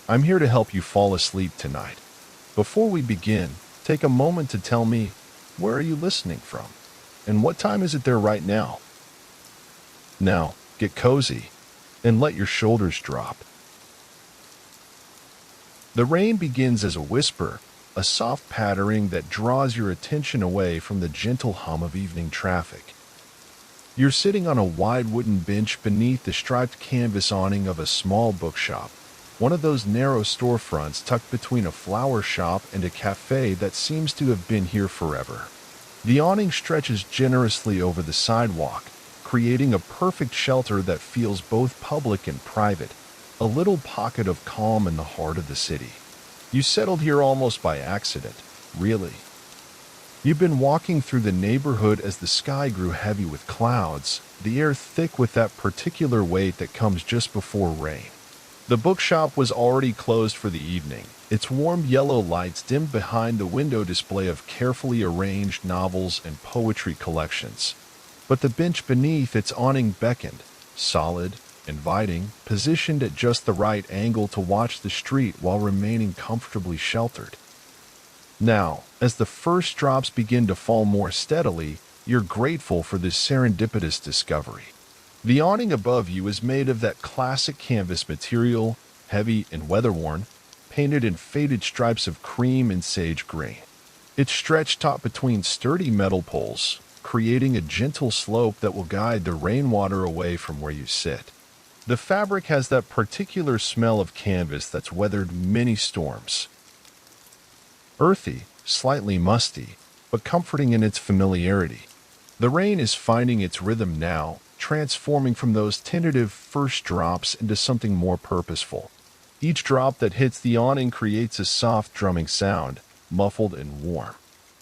I'm here to help you fall asleep tonight. Before we begin, take a moment to tell me, where are you listening from? And what time is it there right now? Now, get cozy and let your shoulders drop. The rain begins as a whisper, a soft pattering that draws your attention away from the gentle hum of evening traffic. You're sitting on a wide wooden bench beneath the striped canvas awning of a small bookshop, one of those narrow storefronts tucked between a flower shop and a café that seems to have been here forever. The awning stretches generously over the sidewalk, creating a perfect shelter that feels both public and private, a little pocket of calm in the heart of the city. You settled here almost by accident, really. You've been walking through the neighborhood as the sky grew heavy with clouds, the air thick with that particular weight that comes just before rain. The bookshop was already closed for the evening, its warm yellow lights dimmed behind the window display of carefully arranged novels and poetry collections. But the bench beneath its awning beckoned, solid, inviting, positioned at just the right angle to watch the street while remaining comfortably sheltered. Now, as the first drops begin to fall more steadily, you're grateful for this serendipitous discovery. The awning above you is made of that classic canvas material, heavy and weather-worn, painted in faded stripes of cream and sage green. It's stretched taut between sturdy metal poles, creating a gentle slope that will guide the rainwater away from where you sit. The fabric has that particular smell of canvas that's weathered many storms. Earthy, slightly musty, but comforting in its familiarity. The rain is finding its rhythm now, transforming from those tentative first drops into something more purposeful. Each drop that hits the awning creates a soft drumming sound, muffled and warm.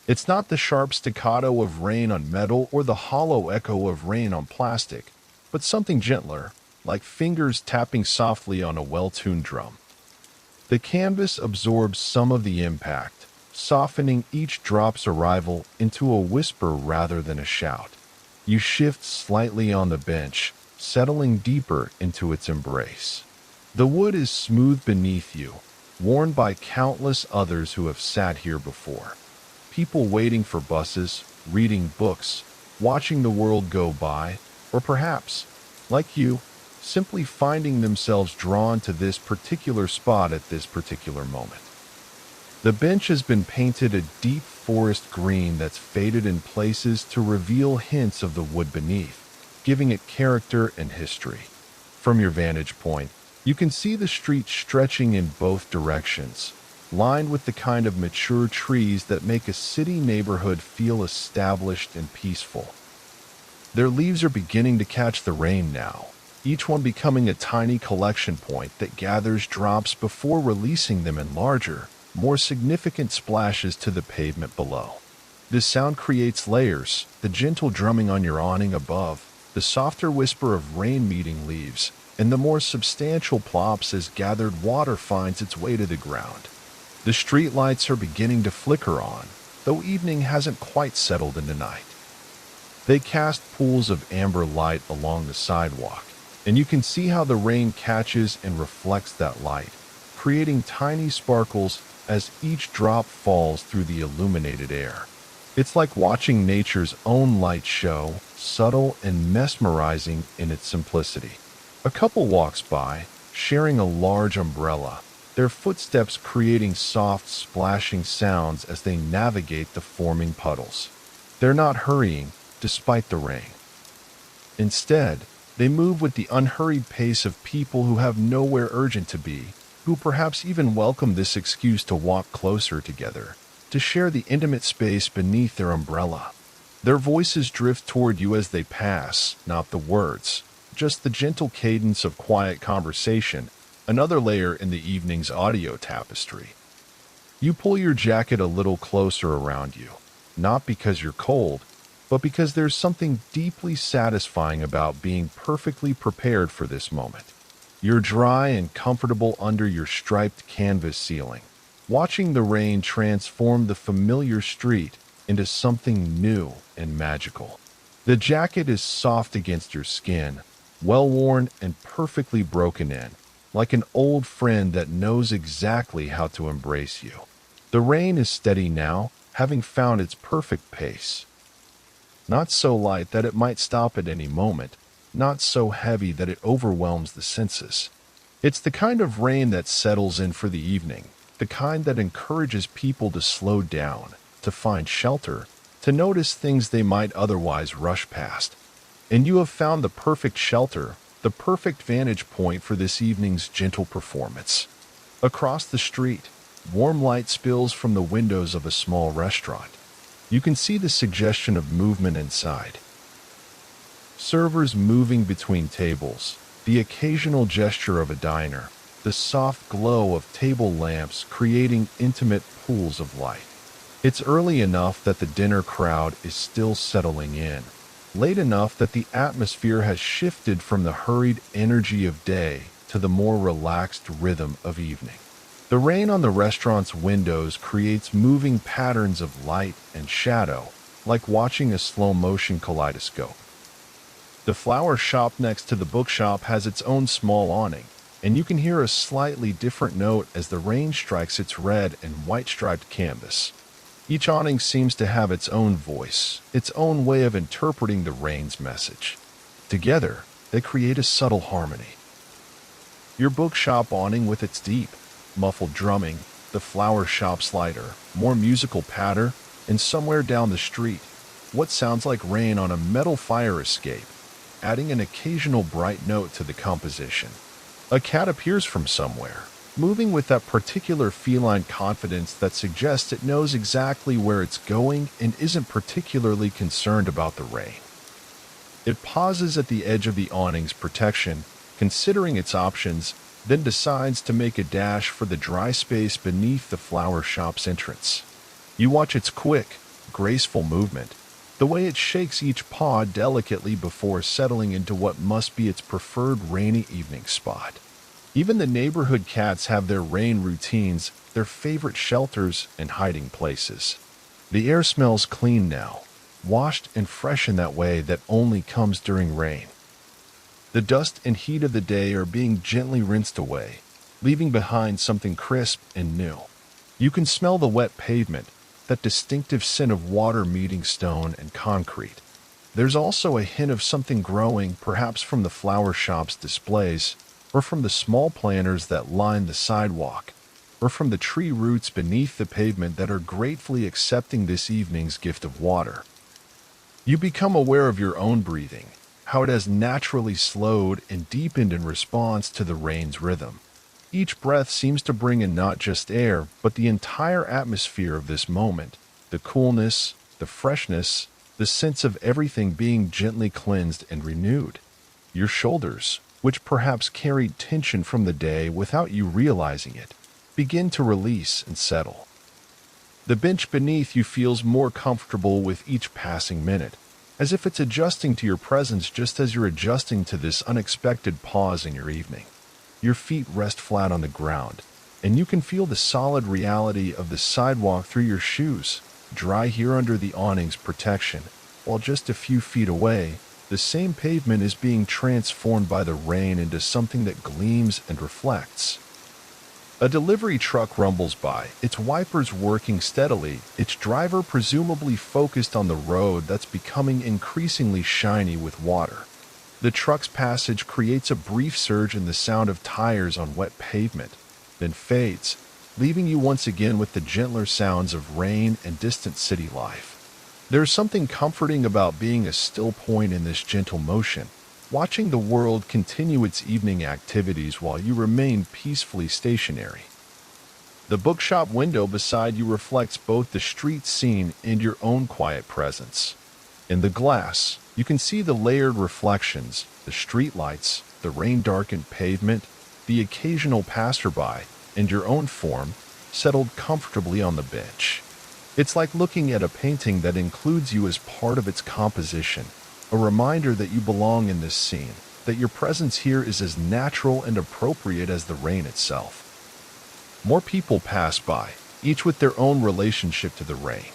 It's not the sharp staccato of rain on metal or the hollow echo of rain on plastic, but something gentler, like fingers tapping softly on a well-tuned drum. The canvas absorbs some of the impact, softening each drop's arrival into a whisper rather than a shout. You shift slightly on the bench, settling deeper into its embrace. The wood is smooth beneath you, worn by countless others who have sat here before. People waiting for buses, reading books, watching the world go by, or perhaps, like you, simply finding themselves drawn to this particular spot at this particular moment. The bench has been painted a deep forest green that's faded in places to reveal hints of the wood beneath, giving it character and history. From your vantage point, you can see the street stretching in both directions, lined with the kind of mature trees that make a city neighborhood feel established and peaceful. Their leaves are beginning to catch the rain now, each one becoming a tiny collection point that gathers drops before releasing them in larger, more significant splashes to the pavement below. This sound creates layers, the gentle drumming on your awning above, the softer whisper of rain meeting leaves, and the more substantial plops as gathered water finds its way to the ground. The street lights are beginning to flicker on, though evening hasn't quite settled into night. They cast pools of amber light along the sidewalk, and you can see how the rain catches and reflects that light, creating tiny sparkles as each drop falls through the illuminated air. It's like watching nature's own light show, subtle and mesmerizing in its simplicity. A couple walks by, sharing a large umbrella, their footsteps creating soft, splashing sounds as they navigate the forming puddles. They're not hurrying, despite the rain. Instead, they move with the unhurried pace of people who have nowhere urgent to be, who perhaps even welcome this excuse to walk closer together, to share the intimate space beneath their umbrella. Their voices drift toward you as they pass, not the words, just the gentle cadence of quiet conversation, another layer in the evening's audio tapestry. You pull your jacket a little closer around you, not because you're cold, but because there's something deeply satisfying about being perfectly prepared for this moment. You're dry and comfortable under your striped canvas ceiling, watching the rain transform the familiar street into something new and magical. The jacket is soft against your skin, well-worn and perfectly broken in, like an old friend that knows exactly how to embrace you. The rain is steady now, having found its perfect pace. Not so light that it might stop at any moment, not so heavy that it overwhelms the senses. It's the kind of rain that settles in for the evening, the kind that encourages people to slow down, to find shelter, to notice things they might otherwise rush past. And you have found the perfect shelter, the perfect vantage point for this evening's gentle performance. Across the street, warm light spills from the windows of a small restaurant. You can see the suggestion of movement inside. Servers moving between tables, the occasional gesture of a diner, the soft glow of table lamps creating intimate pools of light. It's early enough that the dinner crowd is still settling in, late enough that the atmosphere has shifted from the hurried energy of day to the more relaxed rhythm of evening. The rain on the restaurant's windows creates moving patterns of light and shadow, like watching a slow-motion kaleidoscope. The flower shop next to the bookshop has its own small awning, and you can hear a slightly different note as the rain strikes its red and white-striped canvas. Each awning seems to have its own voice, its own way of interpreting the rain's message. Together, they create a subtle harmony. Your bookshop awning with its deep, muffled drumming, the flower shop's lighter, more musical patter, and somewhere down the street, what sounds like rain on a metal fire escape, adding an occasional bright note to the composition. A cat appears from somewhere, moving with that particular feline confidence that suggests it knows exactly where it's going and isn't particularly concerned about the rain. It pauses at the edge of the awning's protection, considering its options, then decides to make a dash for the dry space beneath the flower shop's entrance. You watch its quick, graceful movement, the way it shakes each paw delicately before settling into what must be its preferred rainy evening spot. Even the neighborhood cats have their rain routines, their favorite shelters and hiding places. The air smells clean now, washed and fresh in that way that only comes during rain. The dust and heat of the day are being gently rinsed away, leaving behind something crisp and new. You can smell the wet pavement, that distinctive scent of water meeting stone and concrete. There's also a hint of something growing, perhaps from the flower shop's displays, or from the small planters that line the sidewalk, or from the tree roots beneath the pavement that are gratefully accepting this evening's gift of water. You become aware of your own breathing, how it has naturally slowed and deepened in response to the rain's rhythm. Each breath seems to bring in not just air, but the entire atmosphere of this moment, the coolness, the freshness, the sense of everything being gently cleansed and renewed. Your shoulders, which perhaps carried tension from the day without you realizing it, begin to release and settle. The bench beneath you feels more comfortable with each passing minute, as if it's adjusting to your presence just as you're adjusting to this unexpected pause in your evening. Your feet rest flat on the ground, and you can feel the solid reality of the sidewalk through your shoes, dry here under the awning's protection, while just a few feet away, the same pavement is being transformed by the rain into something that gleams and reflects. A delivery truck rumbles by, its wipers working steadily, its driver presumably focused on the road that's becoming increasingly shiny with water. The truck's passage creates a brief surge in the sound of tires on wet pavement, then fades, leaving you once again with the gentler sounds of rain and distant city life. There's something comforting about being a still point in this gentle motion, watching the world continue its evening activities while you remain peacefully stationary. The bookshop window beside you reflects both the street scene and your own quiet presence. In the glass, you can see the layered reflections, the street lights, the rain-darkened pavement, the occasional passerby, and your own form, settled comfortably on the bench. It's like looking at a painting that includes you as part of its composition, a reminder that you belong in this scene, that your presence here is as natural and appropriate as the rain itself. More people pass by, each with their own relationship to the rain.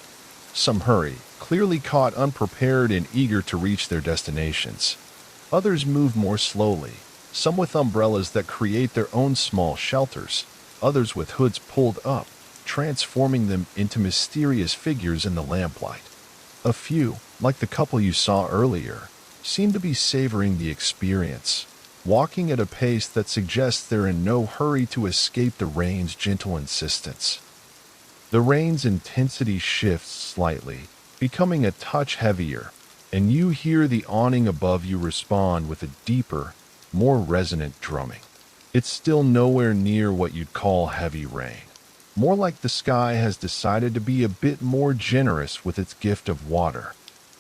Some hurry, clearly caught unprepared and eager to reach their destinations. Others move more slowly, some with umbrellas that create their own small shelters, others with hoods pulled up, transforming them into mysterious figures in the lamplight. A few, like the couple you saw earlier, seem to be savoring the experience, walking at a pace that suggests they're in no hurry to escape the rain's gentle insistence. The rain's intensity shifts slightly, becoming a touch heavier, and you hear the awning above you respond with a deeper, more resonant drumming. It's still nowhere near what you'd call heavy rain. More like the sky has decided to be a bit more generous with its gift of water.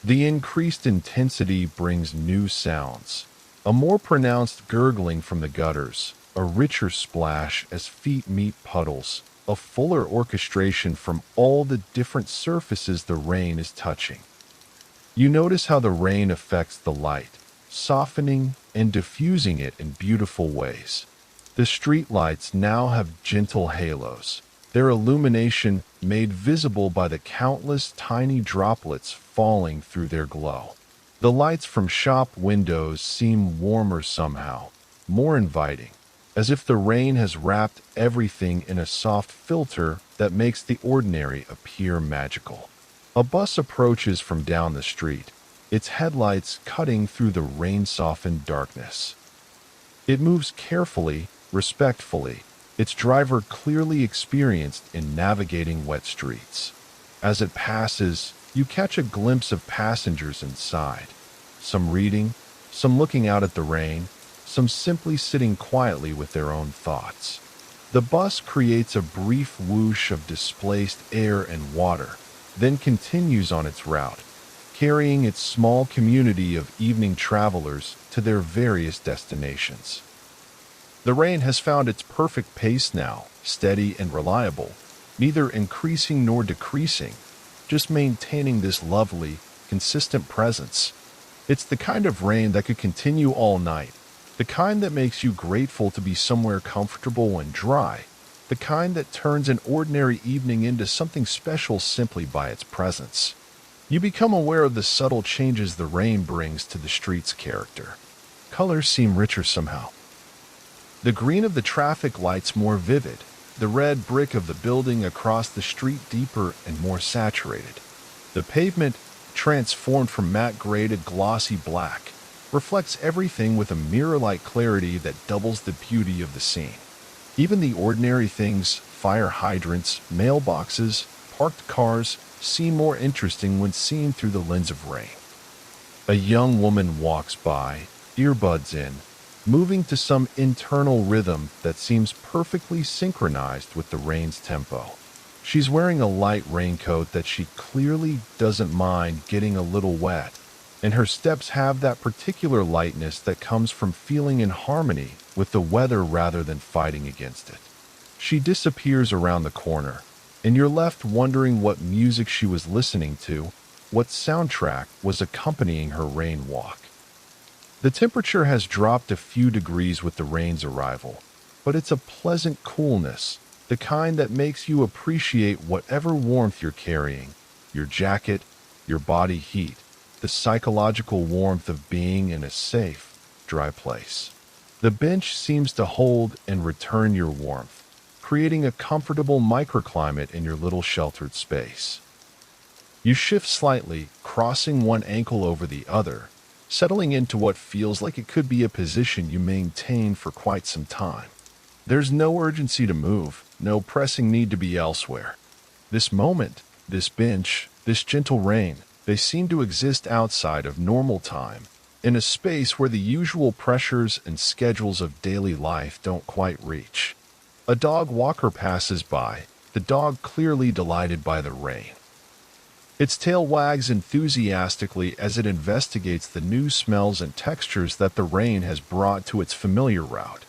The increased intensity brings new sounds. A more pronounced gurgling from the gutters, a richer splash as feet meet puddles, a fuller orchestration from all the different surfaces the rain is touching. You notice how the rain affects the light, softening and diffusing it in beautiful ways. The street lights now have gentle halos, their illumination made visible by the countless tiny droplets falling through their glow. The lights from shop windows seem warmer somehow, more inviting, as if the rain has wrapped everything in a soft filter that makes the ordinary appear magical. A bus approaches from down the street, its headlights cutting through the rain-softened darkness. It moves carefully, respectfully, its driver clearly experienced in navigating wet streets. As it passes, you catch a glimpse of passengers inside, some reading, some looking out at the rain, some simply sitting quietly with their own thoughts. The bus creates a brief whoosh of displaced air and water, then continues on its route, carrying its small community of evening travelers to their various destinations. The rain has found its perfect pace now, steady and reliable, neither increasing nor decreasing, just maintaining this lovely, consistent presence. It's the kind of rain that could continue all night, the kind that makes you grateful to be somewhere comfortable and dry, the kind that turns an ordinary evening into something special simply by its presence. You become aware of the subtle changes the rain brings to the street's character. Colors seem richer somehow. The green of the traffic lights more vivid, the red brick of the building across the street deeper and more saturated. The pavement, transformed from matte gray to glossy black, reflects everything with a mirror-like clarity that doubles the beauty of the scene. Even the ordinary things, fire hydrants, mailboxes, parked cars, seem more interesting when seen through the lens of rain. A young woman walks by, earbuds in, moving to some internal rhythm that seems perfectly synchronized with the rain's tempo. She's wearing a light raincoat that she clearly doesn't mind getting a little wet, and her steps have that particular lightness that comes from feeling in harmony with the weather rather than fighting against it. She disappears around the corner, and you're left wondering what music she was listening to, what soundtrack was accompanying her rain walk. The temperature has dropped a few degrees with the rain's arrival, but it's a pleasant coolness, the kind that makes you appreciate whatever warmth you're carrying, your jacket, your body heat, the psychological warmth of being in a safe, dry place. The bench seems to hold and return your warmth, creating a comfortable microclimate in your little sheltered space. You shift slightly, crossing one ankle over the other, settling into what feels like it could be a position you maintain for quite some time. There's no urgency to move, no pressing need to be elsewhere. This moment, this bench, this gentle rain, they seem to exist outside of normal time, in a space where the usual pressures and schedules of daily life don't quite reach. A dog walker passes by, the dog clearly delighted by the rain. Its tail wags enthusiastically as it investigates the new smells and textures that the rain has brought to its familiar route.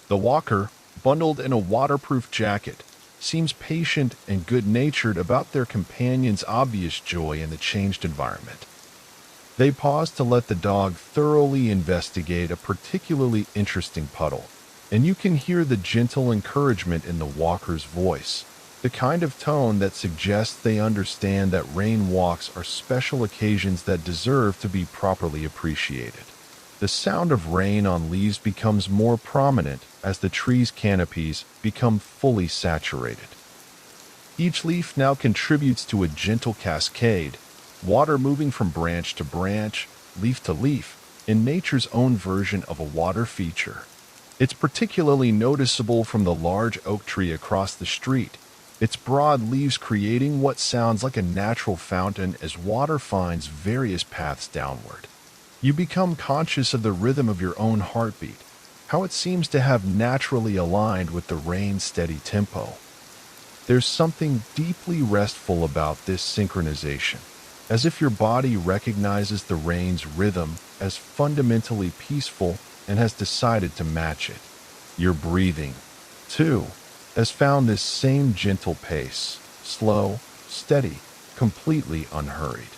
The walker, bundled in a waterproof jacket, seems patient and good-natured about their companion's obvious joy in the changed environment. They pause to let the dog thoroughly investigate a particularly interesting puddle, and you can hear the gentle encouragement in the walker's voice, the kind of tone that suggests they understand that rain walks are special occasions that deserve to be properly appreciated. The sound of rain on leaves becomes more prominent as the tree's canopies become fully saturated. Each leaf now contributes to a gentle cascade, water moving from branch to branch, leaf to leaf, in nature's own version of a water feature. It's particularly noticeable from the large oak tree across the street, its broad leaves creating what sounds like a natural fountain as water finds various paths downward. You become conscious of the rhythm of your own heartbeat, how it seems to have naturally aligned with the rain's steady tempo. There's something deeply restful about this synchronization, as if your body recognizes the rain's rhythm as fundamentally peaceful and has decided to match it. Your breathing, too, has found this same gentle pace, slow, steady, completely unhurried.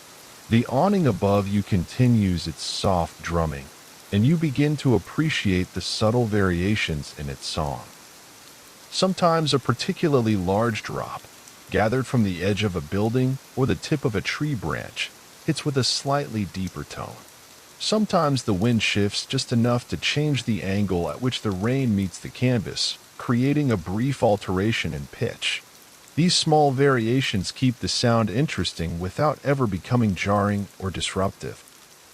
The awning above you continues its soft drumming, and you begin to appreciate the subtle variations in its song. Sometimes a particularly large drop, gathered from the edge of a building or the tip of a tree branch, hits with a slightly deeper tone. Sometimes the wind shifts just enough to change the angle at which the rain meets the canvas, creating a brief alteration in pitch. These small variations keep the sound interesting without ever becoming jarring or disruptive.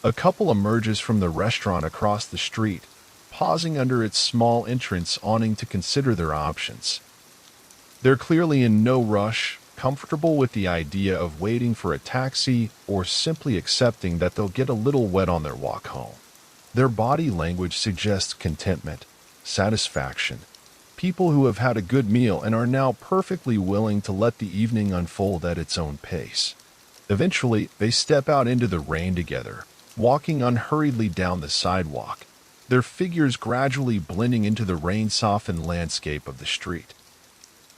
A couple emerges from the restaurant across the street, pausing under its small entrance awning to consider their options. They're clearly in no rush, comfortable with the idea of waiting for a taxi or simply accepting that they'll get a little wet on their walk home. Their body language suggests contentment, satisfaction, people who have had a good meal and are now perfectly willing to let the evening unfold at its own pace. Eventually, they step out into the rain together, walking unhurriedly down the sidewalk, their figures gradually blending into the rain-softened landscape of the street.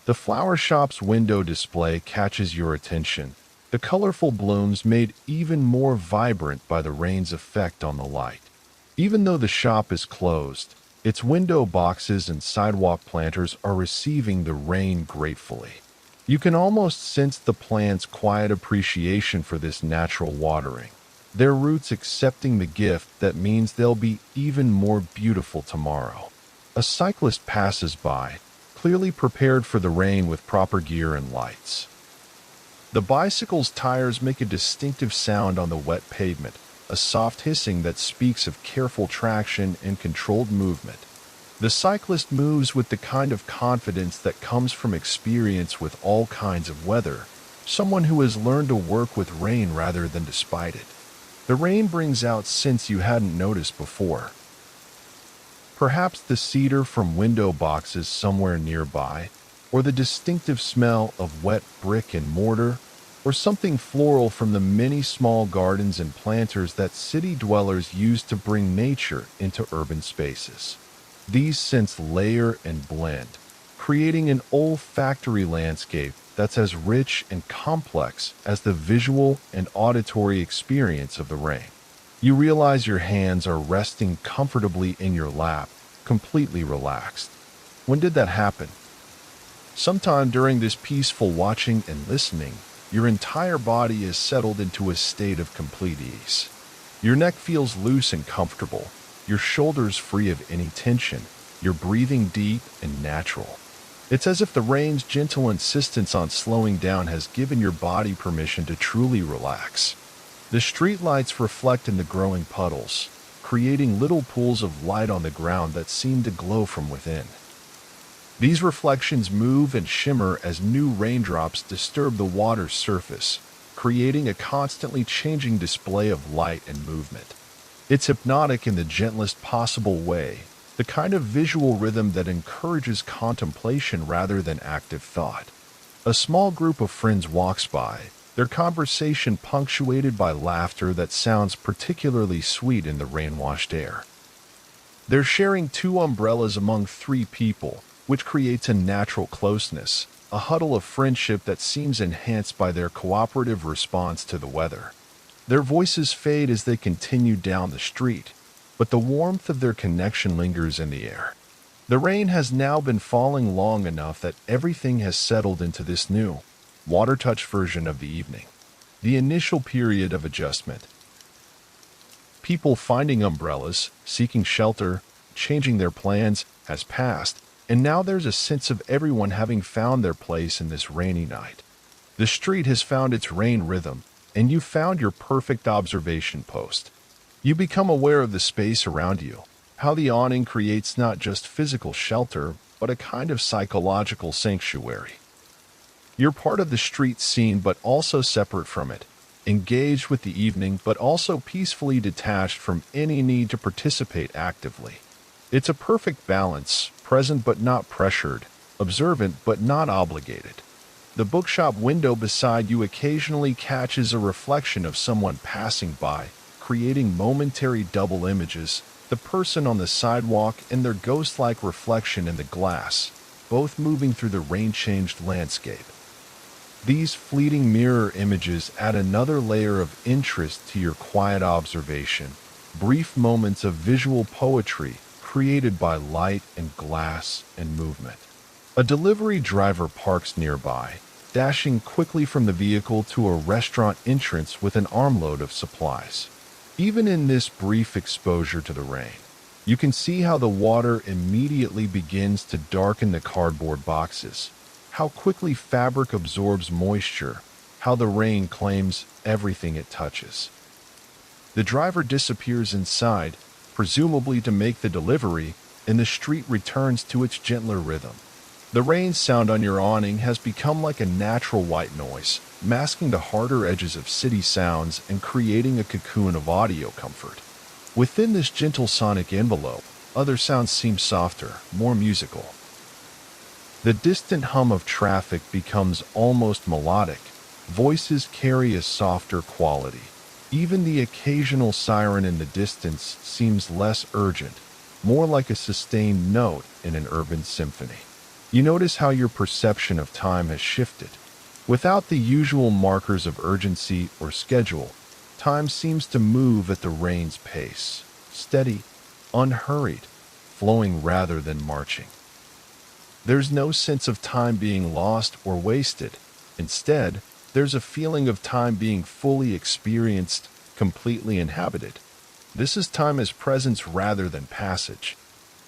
The flower shop's window display catches your attention, the colorful blooms made even more vibrant by the rain's effect on the light. Even though the shop is closed, its window boxes and sidewalk planters are receiving the rain gratefully. You can almost sense the plant's quiet appreciation for this natural watering, their roots accepting the gift that means they'll be even more beautiful tomorrow. A cyclist passes by, clearly prepared for the rain with proper gear and lights. The bicycle's tires make a distinctive sound on the wet pavement, a soft hissing that speaks of careful traction and controlled movement. The cyclist moves with the kind of confidence that comes from experience with all kinds of weather, someone who has learned to work with rain rather than despite it. The rain brings out scents you hadn't noticed before. Perhaps the cedar from window boxes somewhere nearby, or the distinctive smell of wet brick and mortar, or something floral from the many small gardens and planters that city dwellers use to bring nature into urban spaces. These scents layer and blend, creating an olfactory landscape that's as rich and complex as the visual and auditory experience of the rain. You realize your hands are resting comfortably in your lap, completely relaxed. When did that happen? Sometime during this peaceful watching and listening, your entire body is settled into a state of complete ease. Your neck feels loose and comfortable, your shoulders free of any tension, your breathing deep and natural. It's as if the rain's gentle insistence on slowing down has given your body permission to truly relax. The streetlights reflect in the growing puddles, creating little pools of light on the ground that seem to glow from within. These reflections move and shimmer as new raindrops disturb the water's surface, creating a constantly changing display of light and movement. It's hypnotic in the gentlest possible way, the kind of visual rhythm that encourages contemplation rather than active thought. A small group of friends walks by, their conversation punctuated by laughter that sounds particularly sweet in the rain-washed air. They're sharing 2 umbrellas among 3 people, which creates a natural closeness, a huddle of friendship that seems enhanced by their cooperative response to the weather. Their voices fade as they continue down the street, but the warmth of their connection lingers in the air. The rain has now been falling long enough that everything has settled into this new, water-touch version of the evening. The initial period of adjustment. People finding umbrellas, seeking shelter, changing their plans has passed, and now there's a sense of everyone having found their place in this rainy night. The street has found its rain rhythm, and you've found your perfect observation post. You become aware of the space around you, how the awning creates not just physical shelter, but a kind of psychological sanctuary. You're part of the street scene but also separate from it, engaged with the evening but also peacefully detached from any need to participate actively. It's a perfect balance, present but not pressured, observant but not obligated. The bookshop window beside you occasionally catches a reflection of someone passing by, creating momentary double images, the person on the sidewalk and their ghost-like reflection in the glass, both moving through the rain-changed landscape. These fleeting mirror images add another layer of interest to your quiet observation, brief moments of visual poetry created by light and glass and movement. A delivery driver parks nearby, dashing quickly from the vehicle to a restaurant entrance with an armload of supplies. Even in this brief exposure to the rain, you can see how the water immediately begins to darken the cardboard boxes, how quickly fabric absorbs moisture, how the rain claims everything it touches. The driver disappears inside, presumably to make the delivery, and the street returns to its gentler rhythm. The rain sound on your awning has become like a natural white noise, masking the harder edges of city sounds and creating a cocoon of audio comfort. Within this gentle sonic envelope, other sounds seem softer, more musical. The distant hum of traffic becomes almost melodic. Voices carry a softer quality. Even the occasional siren in the distance seems less urgent, more like a sustained note in an urban symphony. You notice how your perception of time has shifted. Without the usual markers of urgency or schedule, time seems to move at the rain's pace, steady, unhurried, flowing rather than marching. There's no sense of time being lost or wasted. Instead, there's a feeling of time being fully experienced, completely inhabited. This is time as presence rather than passage.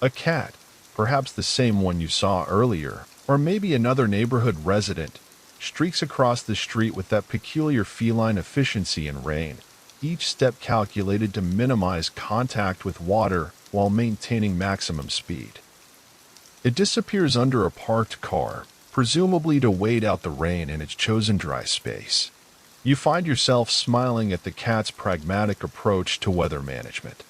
A cat, perhaps the same one you saw earlier, or maybe another neighborhood resident, streaks across the street with that peculiar feline efficiency in rain, each step calculated to minimize contact with water while maintaining maximum speed. It disappears under a parked car, presumably to wait out the rain in its chosen dry space. You find yourself smiling at the cat's pragmatic approach to weather management.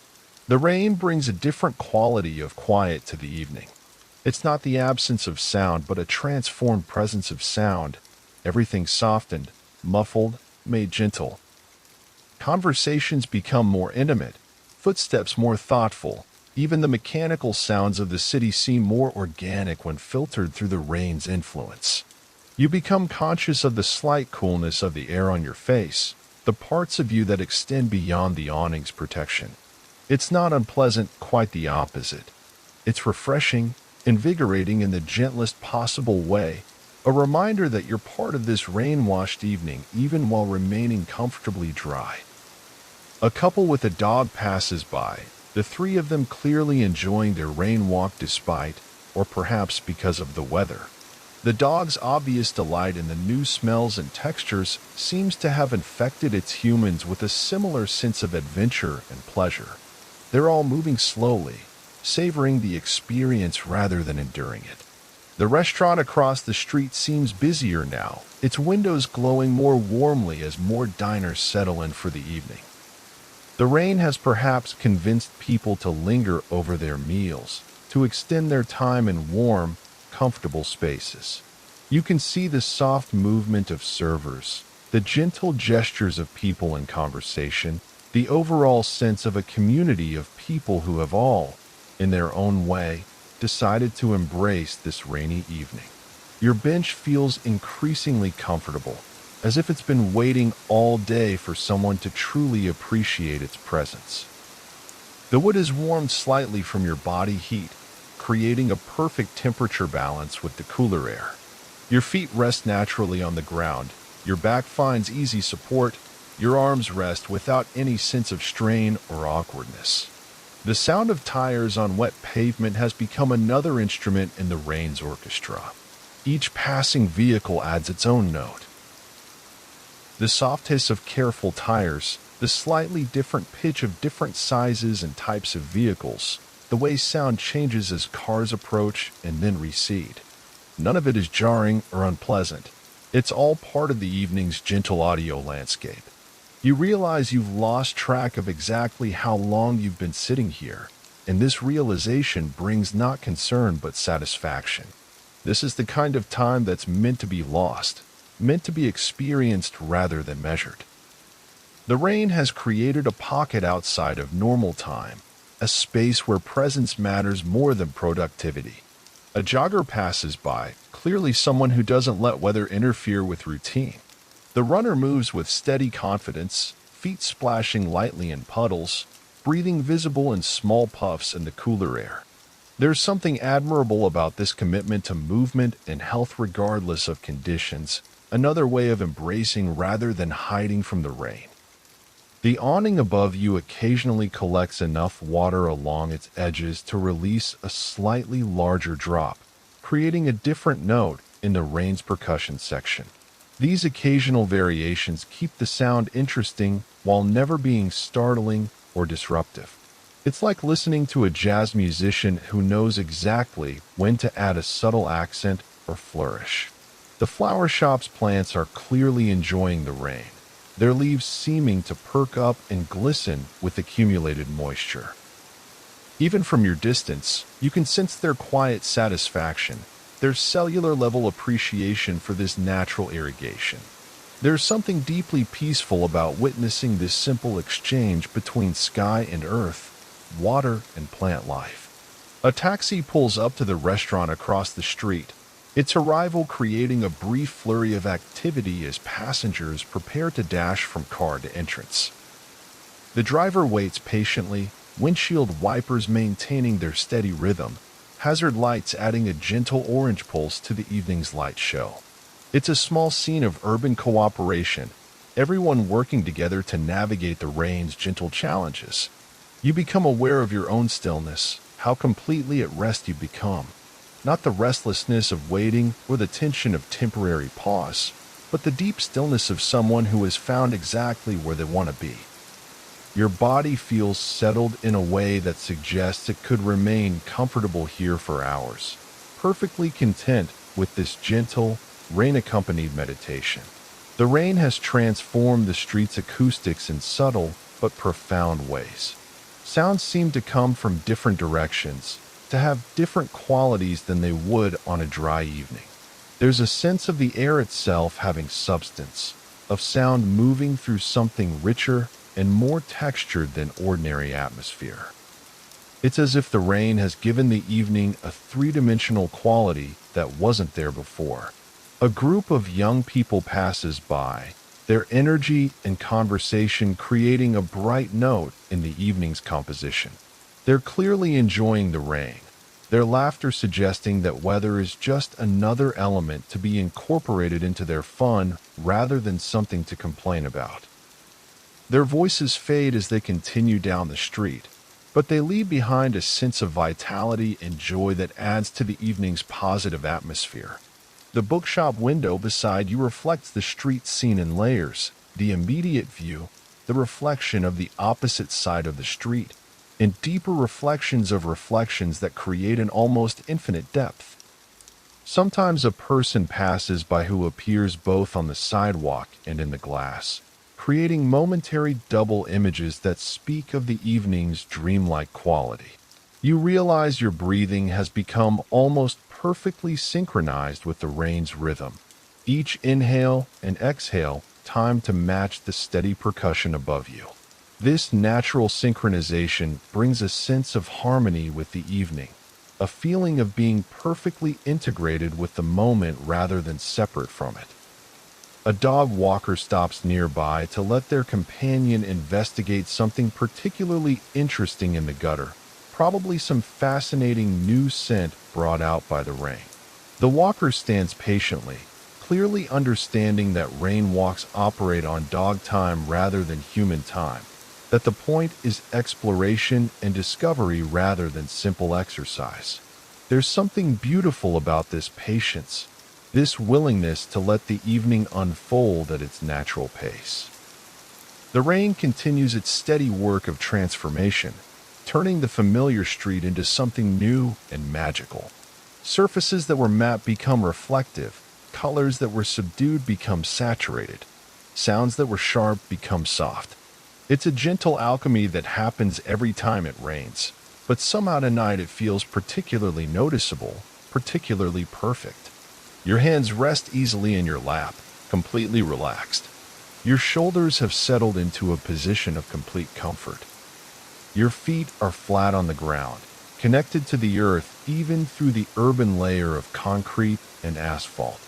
The rain brings a different quality of quiet to the evening. It's not the absence of sound, but a transformed presence of sound, everything softened, muffled, made gentle. Conversations become more intimate, footsteps more thoughtful. Even the mechanical sounds of the city seem more organic when filtered through the rain's influence. You become conscious of the slight coolness of the air on your face, the parts of you that extend beyond the awning's protection. It's not unpleasant, quite the opposite. It's refreshing, invigorating in the gentlest possible way, a reminder that you're part of this rain-washed evening even while remaining comfortably dry. A couple with a dog passes by, the three of them clearly enjoying their rain walk despite, or perhaps because of the weather. The dog's obvious delight in the new smells and textures seems to have infected its humans with a similar sense of adventure and pleasure. They're all moving slowly, savoring the experience rather than enduring it. The restaurant across the street seems busier now, its windows glowing more warmly as more diners settle in for the evening. The rain has perhaps convinced people to linger over their meals, to extend their time in warm, comfortable spaces. You can see the soft movement of servers, the gentle gestures of people in conversation, the overall sense of a community of people who have all, in their own way, decided to embrace this rainy evening. Your bench feels increasingly comfortable, as if it's been waiting all day for someone to truly appreciate its presence. The wood is warmed slightly from your body heat, creating a perfect temperature balance with the cooler air. Your feet rest naturally on the ground, your back finds easy support, Your arms rest without any sense of strain or awkwardness. The sound of tires on wet pavement has become another instrument in the rain's orchestra. Each passing vehicle adds its own note. The soft hiss of careful tires, the slightly different pitch of different sizes and types of vehicles, the way sound changes as cars approach and then recede. None of it is jarring or unpleasant. It's all part of the evening's gentle audio landscape. You realize you've lost track of exactly how long you've been sitting here, and this realization brings not concern but satisfaction. This is the kind of time that's meant to be lost, meant to be experienced rather than measured. The rain has created a pocket outside of normal time, a space where presence matters more than productivity. A jogger passes by, clearly someone who doesn't let weather interfere with routine. The runner moves with steady confidence, feet splashing lightly in puddles, breathing visible in small puffs in the cooler air. There's something admirable about this commitment to movement and health regardless of conditions, another way of embracing rather than hiding from the rain. The awning above you occasionally collects enough water along its edges to release a slightly larger drop, creating a different note in the rain's percussion section. These occasional variations keep the sound interesting while never being startling or disruptive. It's like listening to a jazz musician who knows exactly when to add a subtle accent or flourish. The flower shop's plants are clearly enjoying the rain, their leaves seeming to perk up and glisten with accumulated moisture. Even from your distance, you can sense their quiet satisfaction, their cellular-level appreciation for this natural irrigation. There's something deeply peaceful about witnessing this simple exchange between sky and earth, water and plant life. A taxi pulls up to the restaurant across the street, its arrival creating a brief flurry of activity as passengers prepare to dash from car to entrance. The driver waits patiently, windshield wipers maintaining their steady rhythm, hazard lights adding a gentle orange pulse to the evening's light show. It's a small scene of urban cooperation, everyone working together to navigate the rain's gentle challenges. You become aware of your own stillness, how completely at rest you become. Not the restlessness of waiting or the tension of temporary pause, but the deep stillness of someone who has found exactly where they want to be. Your body feels settled in a way that suggests it could remain comfortable here for hours, perfectly content with this gentle, rain-accompanied meditation. The rain has transformed the street's acoustics in subtle but profound ways. Sounds seem to come from different directions, to have different qualities than they would on a dry evening. There's a sense of the air itself having substance, of sound moving through something richer and more textured than ordinary atmosphere. It's as if the rain has given the evening a three-dimensional quality that wasn't there before. A group of young people passes by, their energy and conversation creating a bright note in the evening's composition. They're clearly enjoying the rain, their laughter suggesting that weather is just another element to be incorporated into their fun rather than something to complain about. Their voices fade as they continue down the street, but they leave behind a sense of vitality and joy that adds to the evening's positive atmosphere. The bookshop window beside you reflects the street scene in layers, the immediate view, the reflection of the opposite side of the street, and deeper reflections of reflections that create an almost infinite depth. Sometimes a person passes by who appears both on the sidewalk and in the glass, creating momentary double images that speak of the evening's dreamlike quality. You realize your breathing has become almost perfectly synchronized with the rain's rhythm, each inhale and exhale timed to match the steady percussion above you. This natural synchronization brings a sense of harmony with the evening, a feeling of being perfectly integrated with the moment rather than separate from it. A dog walker stops nearby to let their companion investigate something particularly interesting in the gutter, probably some fascinating new scent brought out by the rain. The walker stands patiently, clearly understanding that rain walks operate on dog time rather than human time, that the point is exploration and discovery rather than simple exercise. There's something beautiful about this patience, this willingness to let the evening unfold at its natural pace. The rain continues its steady work of transformation, turning the familiar street into something new and magical. Surfaces that were matte become reflective, colors that were subdued become saturated, sounds that were sharp become soft. It's a gentle alchemy that happens every time it rains, but somehow tonight it feels particularly noticeable, particularly perfect. Your hands rest easily in your lap, completely relaxed. Your shoulders have settled into a position of complete comfort. Your feet are flat on the ground, connected to the earth even through the urban layer of concrete and asphalt.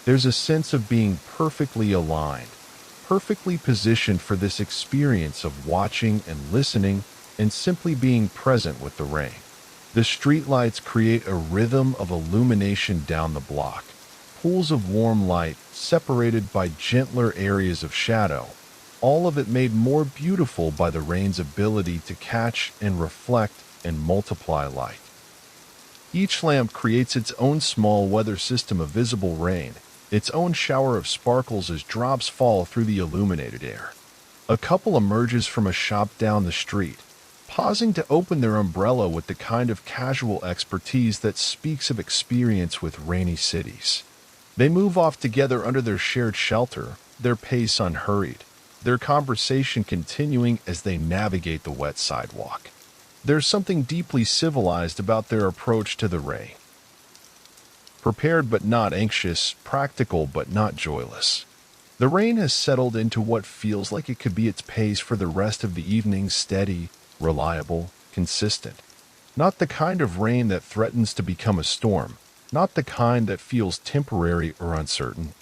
There's a sense of being perfectly aligned, perfectly positioned for this experience of watching and listening and simply being present with the rain. The streetlights create a rhythm of illumination down the block, pools of warm light separated by gentler areas of shadow, all of it made more beautiful by the rain's ability to catch and reflect and multiply light. Each lamp creates its own small weather system of visible rain, its own shower of sparkles as drops fall through the illuminated air. A couple emerges from a shop down the street, pausing to open their umbrella with the kind of casual expertise that speaks of experience with rainy cities. They move off together under their shared shelter, their pace unhurried, their conversation continuing as they navigate the wet sidewalk. There's something deeply civilized about their approach to the rain. Prepared but not anxious, practical but not joyless. The rain has settled into what feels like it could be its pace for the rest of the evening, steady, reliable, consistent. Not the kind of rain that threatens to become a storm, not the kind that feels temporary or uncertain.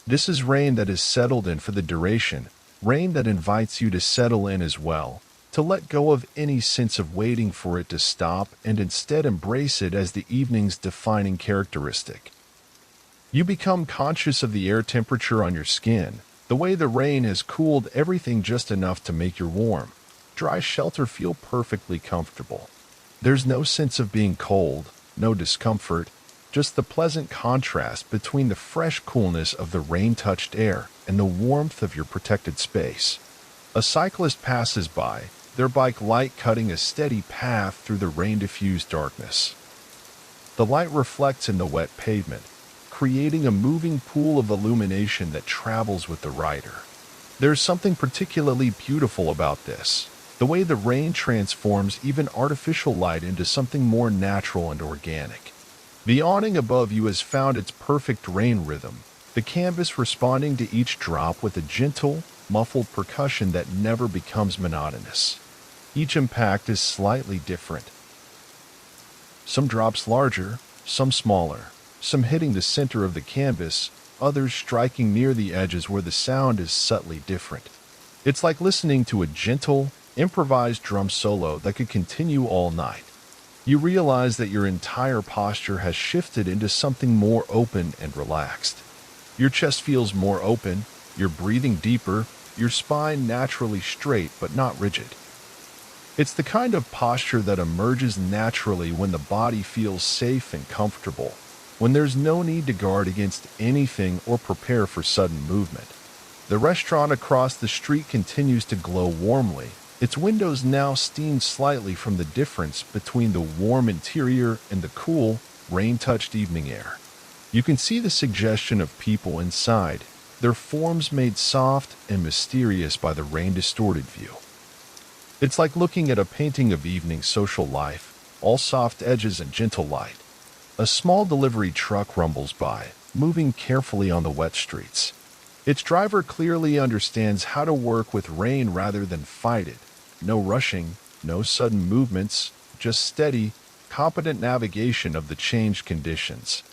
This is rain that is settled in for the duration, rain that invites you to settle in as well, to let go of any sense of waiting for it to stop and instead embrace it as the evening's defining characteristic. You become conscious of the air temperature on your skin, the way the rain has cooled everything just enough to make your warm, dry shelter feel perfectly comfortable. There's no sense of being cold, no discomfort, just the pleasant contrast between the fresh coolness of the rain-touched air and the warmth of your protected space. A cyclist passes by, their bike light cutting a steady path through the rain-diffused darkness. The light reflects in the wet pavement, creating a moving pool of illumination that travels with the rider. There's something particularly beautiful about this, the way the rain transforms even artificial light into something more natural and organic. The awning above you has found its perfect rain rhythm, the canvas responding to each drop with a gentle, muffled percussion that never becomes monotonous. Each impact is slightly different. Some drops larger, some smaller, some hitting the center of the canvas, others striking near the edges where the sound is subtly different. It's like listening to a gentle, improvised drum solo that could continue all night. You realize that your entire posture has shifted into something more open and relaxed. Your chest feels more open, you're breathing deeper, your spine naturally straight but not rigid. It's the kind of posture that emerges naturally when the body feels safe and comfortable, when there's no need to guard against anything or prepare for sudden movement. The restaurant across the street continues to glow warmly, its windows now steam slightly from the difference between the warm interior and the cool, rain-touched evening air. You can see the suggestion of people inside, their forms made soft and mysterious by the rain-distorted view. It's like looking at a painting of evening social life, all soft edges and gentle light. A small delivery truck rumbles by, moving carefully on the wet streets. Its driver clearly understands how to work with rain rather than fight it. No rushing, no sudden movements, just steady, competent navigation of the changed conditions.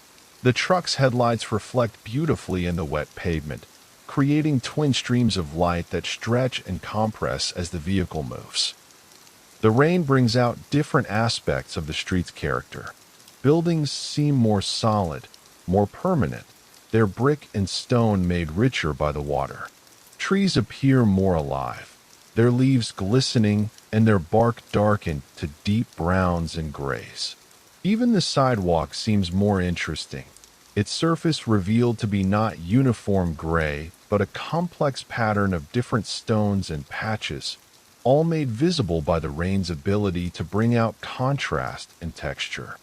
The truck's headlights reflect beautifully in the wet pavement, creating twin streams of light that stretch and compress as the vehicle moves. The rain brings out different aspects of the street's character. Buildings seem more solid, more permanent. their brick and stone made richer by the water. Trees appear more alive, their leaves glistening and their bark darkened to deep browns and grays. Even the sidewalk seems more interesting, its surface revealed to be not uniform gray, but a complex pattern of different stones and patches, all made visible by the rain's ability to bring out contrast and texture.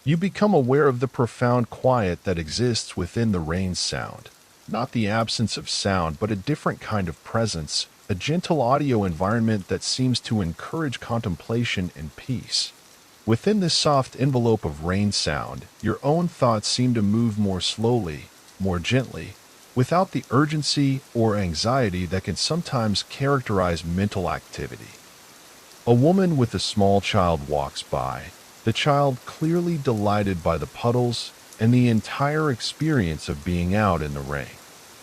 You become aware of the profound quiet that exists within the rain's sound. Not the absence of sound, but a different kind of presence, a gentle audio environment that seems to encourage contemplation and peace. Within this soft envelope of rain sound, your own thoughts seem to move more slowly, more gently, without the urgency or anxiety that can sometimes characterize mental activity. A woman with a small child walks by, the child clearly delighted by the puddles and the entire experience of being out in the rain.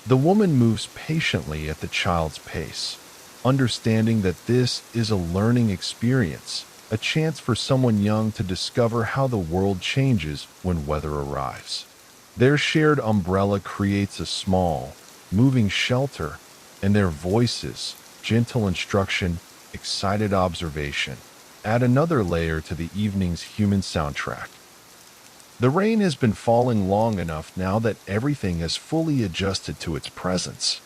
The woman moves patiently at the child's pace, understanding that this is a learning experience, a chance for someone young to discover how the world changes when weather arrives. Their shared umbrella creates a small, moving shelter, and their voices, gentle instruction, excited observation, add another layer to the evening's human soundtrack. The rain has been falling long enough now that everything has fully adjusted to its presence.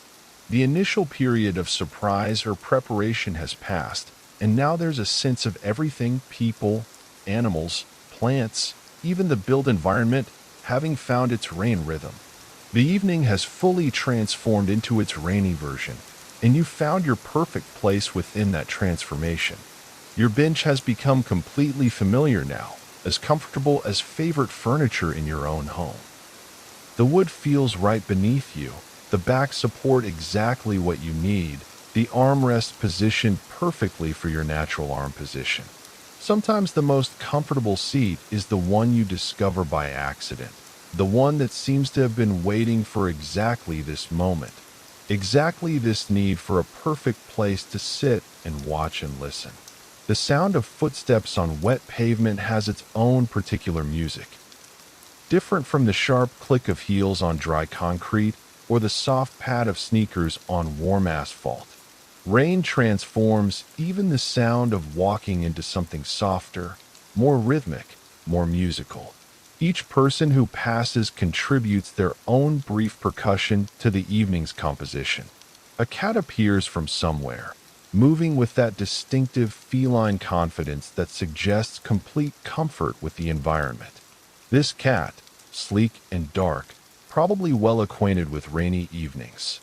The initial period of surprise or preparation has passed, and now there's a sense of everything, people, animals, plants, even the built environment, having found its rain rhythm. The evening has fully transformed into its rainy version, and you found your perfect place within that transformation. Your bench has become completely familiar now, as comfortable as favorite furniture in your own home. The wood feels right beneath you, the back support exactly what you need, the armrest positioned perfectly for your natural arm position. Sometimes the most comfortable seat is the one you discover by accident, the one that seems to have been waiting for exactly this moment, exactly this need for a perfect place to sit and watch and listen. The sound of footsteps on wet pavement has its own particular music, different from the sharp click of heels on dry concrete or the soft pad of sneakers on warm asphalt. Rain transforms even the sound of walking into something softer, more rhythmic, more musical. Each person who passes contributes their own brief percussion to the evening's composition. A cat appears from somewhere, moving with that distinctive feline confidence that suggests complete comfort with the environment. This cat, sleek and dark, probably well acquainted with rainy evenings,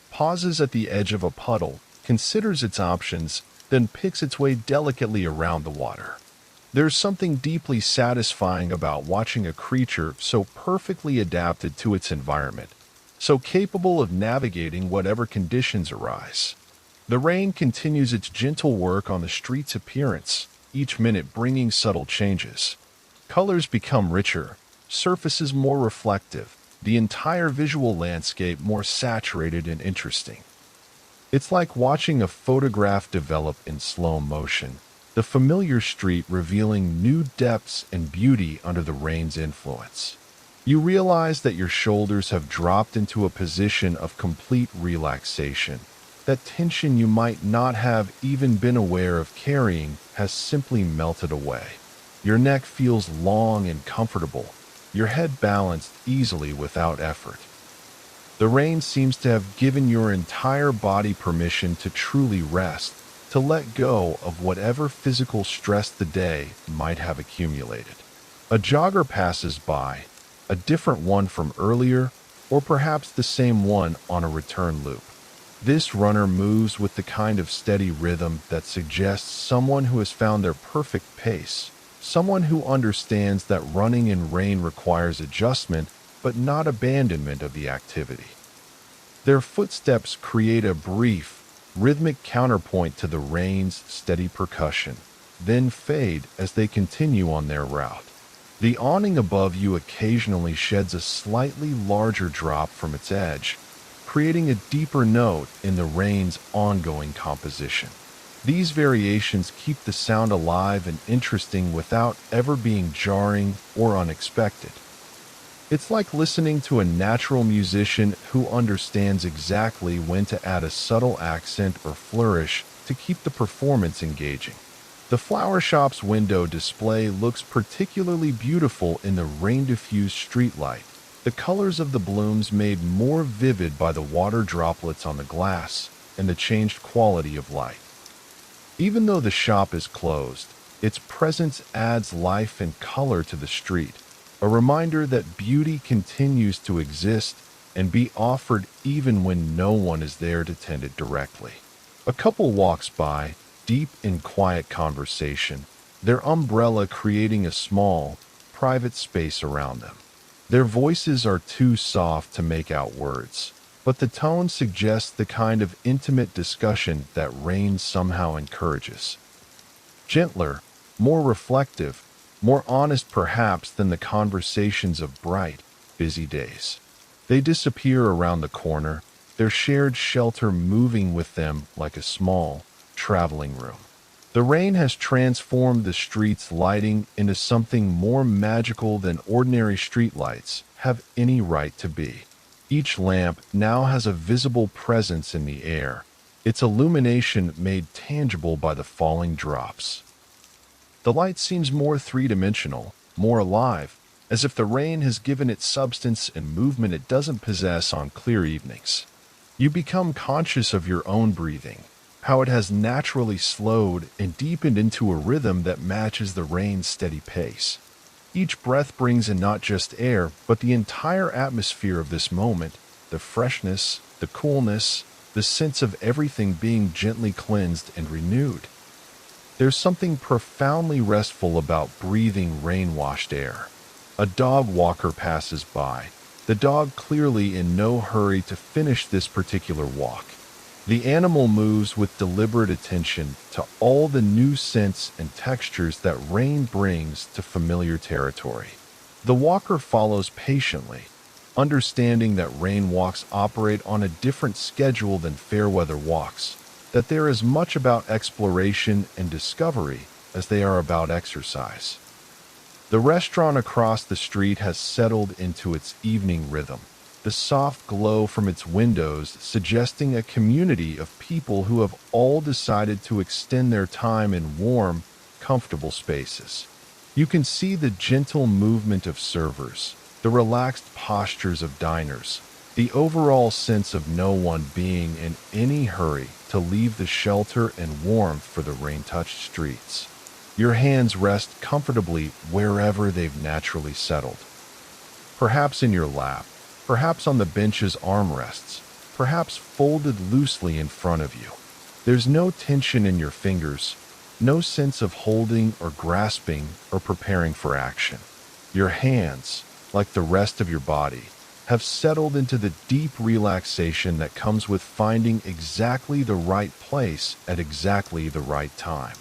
pauses at the edge of a puddle, considers its options, then picks its way delicately around the water. There's something deeply satisfying about watching a creature so perfectly adapted to its environment, so capable of navigating whatever conditions arise. The rain continues its gentle work on the street's appearance, each minute bringing subtle changes. Colors become richer, surfaces more reflective, the entire visual landscape more saturated and interesting. It's like watching a photograph develop in slow motion, the familiar street revealing new depths and beauty under the rain's influence. You realize that your shoulders have dropped into a position of complete relaxation. That tension you might not have even been aware of carrying has simply melted away. Your neck feels long and comfortable, your head balanced easily without effort. The rain seems to have given your entire body permission to truly rest, to let go of whatever physical stress the day might have accumulated. A jogger passes by, a different one from earlier, or perhaps the same one on a return loop. This runner moves with the kind of steady rhythm that suggests someone who has found their perfect pace, someone who understands that running in rain requires adjustment but not abandonment of the activity. Their footsteps create a brief, rhythmic counterpoint to the rain's steady percussion, then fade as they continue on their route. The awning above you occasionally sheds a slightly larger drop from its edge, creating a deeper note in the rain's ongoing composition. These variations keep the sound alive and interesting without ever being jarring or unexpected. It's like listening to a natural musician who understands exactly when to add a subtle accent or flourish to keep the performance engaging. The flower shop's window display looks particularly beautiful in the rain-diffused streetlight, the colors of the blooms made more vivid by the water droplets on the glass and the changed quality of light. Even though the shop is closed, its presence adds life and color to the street, a reminder that beauty continues to exist and be offered even when no one is there to tend it directly. A couple walks by, deep in quiet conversation, their umbrella creating a small, private space around them. Their voices are too soft to make out words, but the tone suggests the kind of intimate discussion that rain somehow encourages. Gentler, more reflective, more honest perhaps than the conversations of bright, busy days. They disappear around the corner, their shared shelter moving with them like a small, traveling room. The rain has transformed the street's lighting into something more magical than ordinary streetlights have any right to be. Each lamp now has a visible presence in the air, its illumination made tangible by the falling drops. The light seems more three-dimensional, more alive, as if the rain has given it substance and movement it doesn't possess on clear evenings. You become conscious of your own breathing, how it has naturally slowed and deepened into a rhythm that matches the rain's steady pace. Each breath brings in not just air, but the entire atmosphere of this moment, the freshness, the coolness, the sense of everything being gently cleansed and renewed. There's something profoundly restful about breathing rain-washed air. A dog walker passes by, the dog clearly in no hurry to finish this particular walk. The animal moves with deliberate attention to all the new scents and textures that rain brings to familiar territory. The walker follows patiently, understanding that rain walks operate on a different schedule than fair weather walks, that they're as much about exploration and discovery as they are about exercise. The restaurant across the street has settled into its evening rhythm, the soft glow from its windows suggesting a community of people who have all decided to extend their time in warm, comfortable spaces. You can see the gentle movement of servers, the relaxed postures of diners, the overall sense of no one being in any hurry to leave the shelter and warmth for the rain-touched streets. Your hands rest comfortably wherever they've naturally settled. Perhaps in your lap, perhaps on the bench's armrests, perhaps folded loosely in front of you. There's no tension in your fingers, no sense of holding or grasping or preparing for action. Your hands, like the rest of your body, have settled into the deep relaxation that comes with finding exactly the right place at exactly the right time.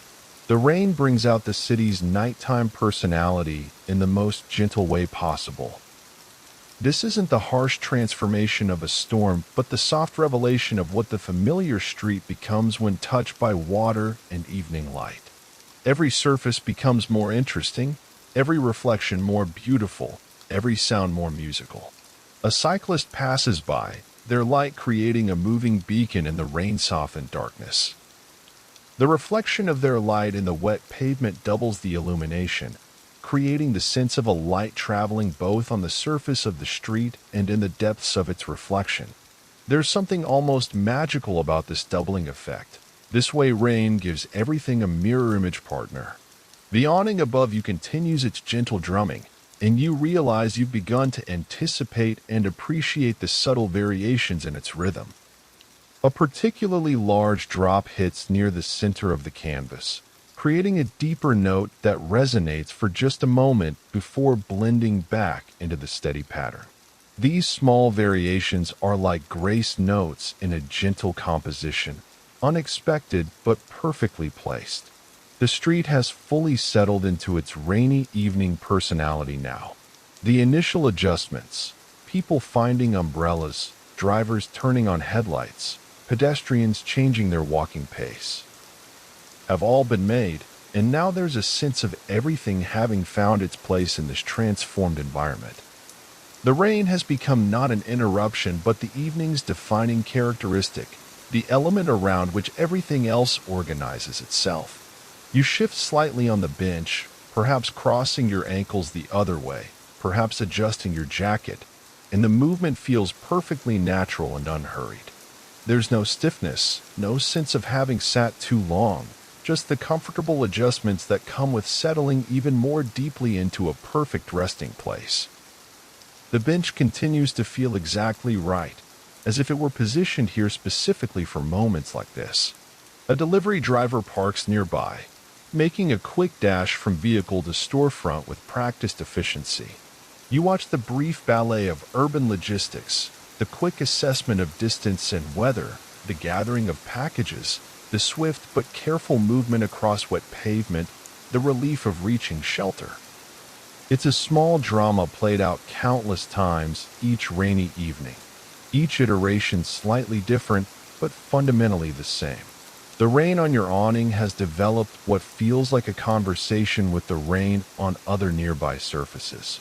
The rain brings out the city's nighttime personality in the most gentle way possible. This isn't the harsh transformation of a storm, but the soft revelation of what the familiar street becomes when touched by water and evening light. Every surface becomes more interesting, every reflection more beautiful, every sound more musical. A cyclist passes by, their light creating a moving beacon in the rain-softened darkness. The reflection of their light in the wet pavement doubles the illumination, creating the sense of a light traveling both on the surface of the street and in the depths of its reflection. There's something almost magical about this doubling effect. This way rain gives everything a mirror image partner. The awning above you continues its gentle drumming, and you realize you've begun to anticipate and appreciate the subtle variations in its rhythm. A particularly large drop hits near the center of the canvas, creating a deeper note that resonates for just a moment before blending back into the steady pattern. These small variations are like grace notes in a gentle composition, unexpected but perfectly placed. The street has fully settled into its rainy evening personality now. The initial adjustments, people finding umbrellas, drivers turning on headlights, pedestrians changing their walking pace, have all been made, and now there's a sense of everything having found its place in this transformed environment. The rain has become not an interruption but the evening's defining characteristic, the element around which everything else organizes itself. You shift slightly on the bench, perhaps crossing your ankles the other way, perhaps adjusting your jacket, and the movement feels perfectly natural and unhurried. There's no stiffness, no sense of having sat too long, just the comfortable adjustments that come with settling even more deeply into a perfect resting place. The bench continues to feel exactly right, as if it were positioned here specifically for moments like this. A delivery driver parks nearby, making a quick dash from vehicle to storefront with practiced efficiency. You watch the brief ballet of urban logistics, the quick assessment of distance and weather, the gathering of packages, the swift but careful movement across wet pavement, the relief of reaching shelter. It's a small drama played out countless times each rainy evening, each iteration slightly different but fundamentally the same. The rain on your awning has developed what feels like a conversation with the rain on other nearby surfaces.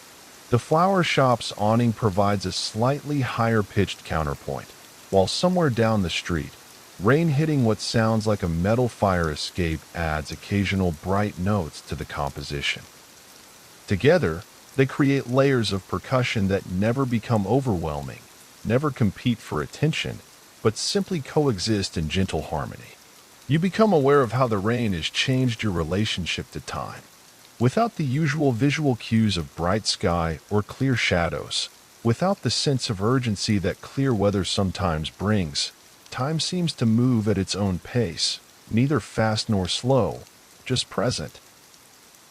The flower shop's awning provides a slightly higher-pitched counterpoint, while somewhere down the street, rain hitting what sounds like a metal fire escape adds occasional bright notes to the composition. Together, they create layers of percussion that never become overwhelming, never compete for attention, but simply coexist in gentle harmony. You become aware of how the rain has changed your relationship to time. Without the usual visual cues of bright sky or clear shadows, without the sense of urgency that clear weather sometimes brings, time seems to move at its own pace, neither fast nor slow, just present.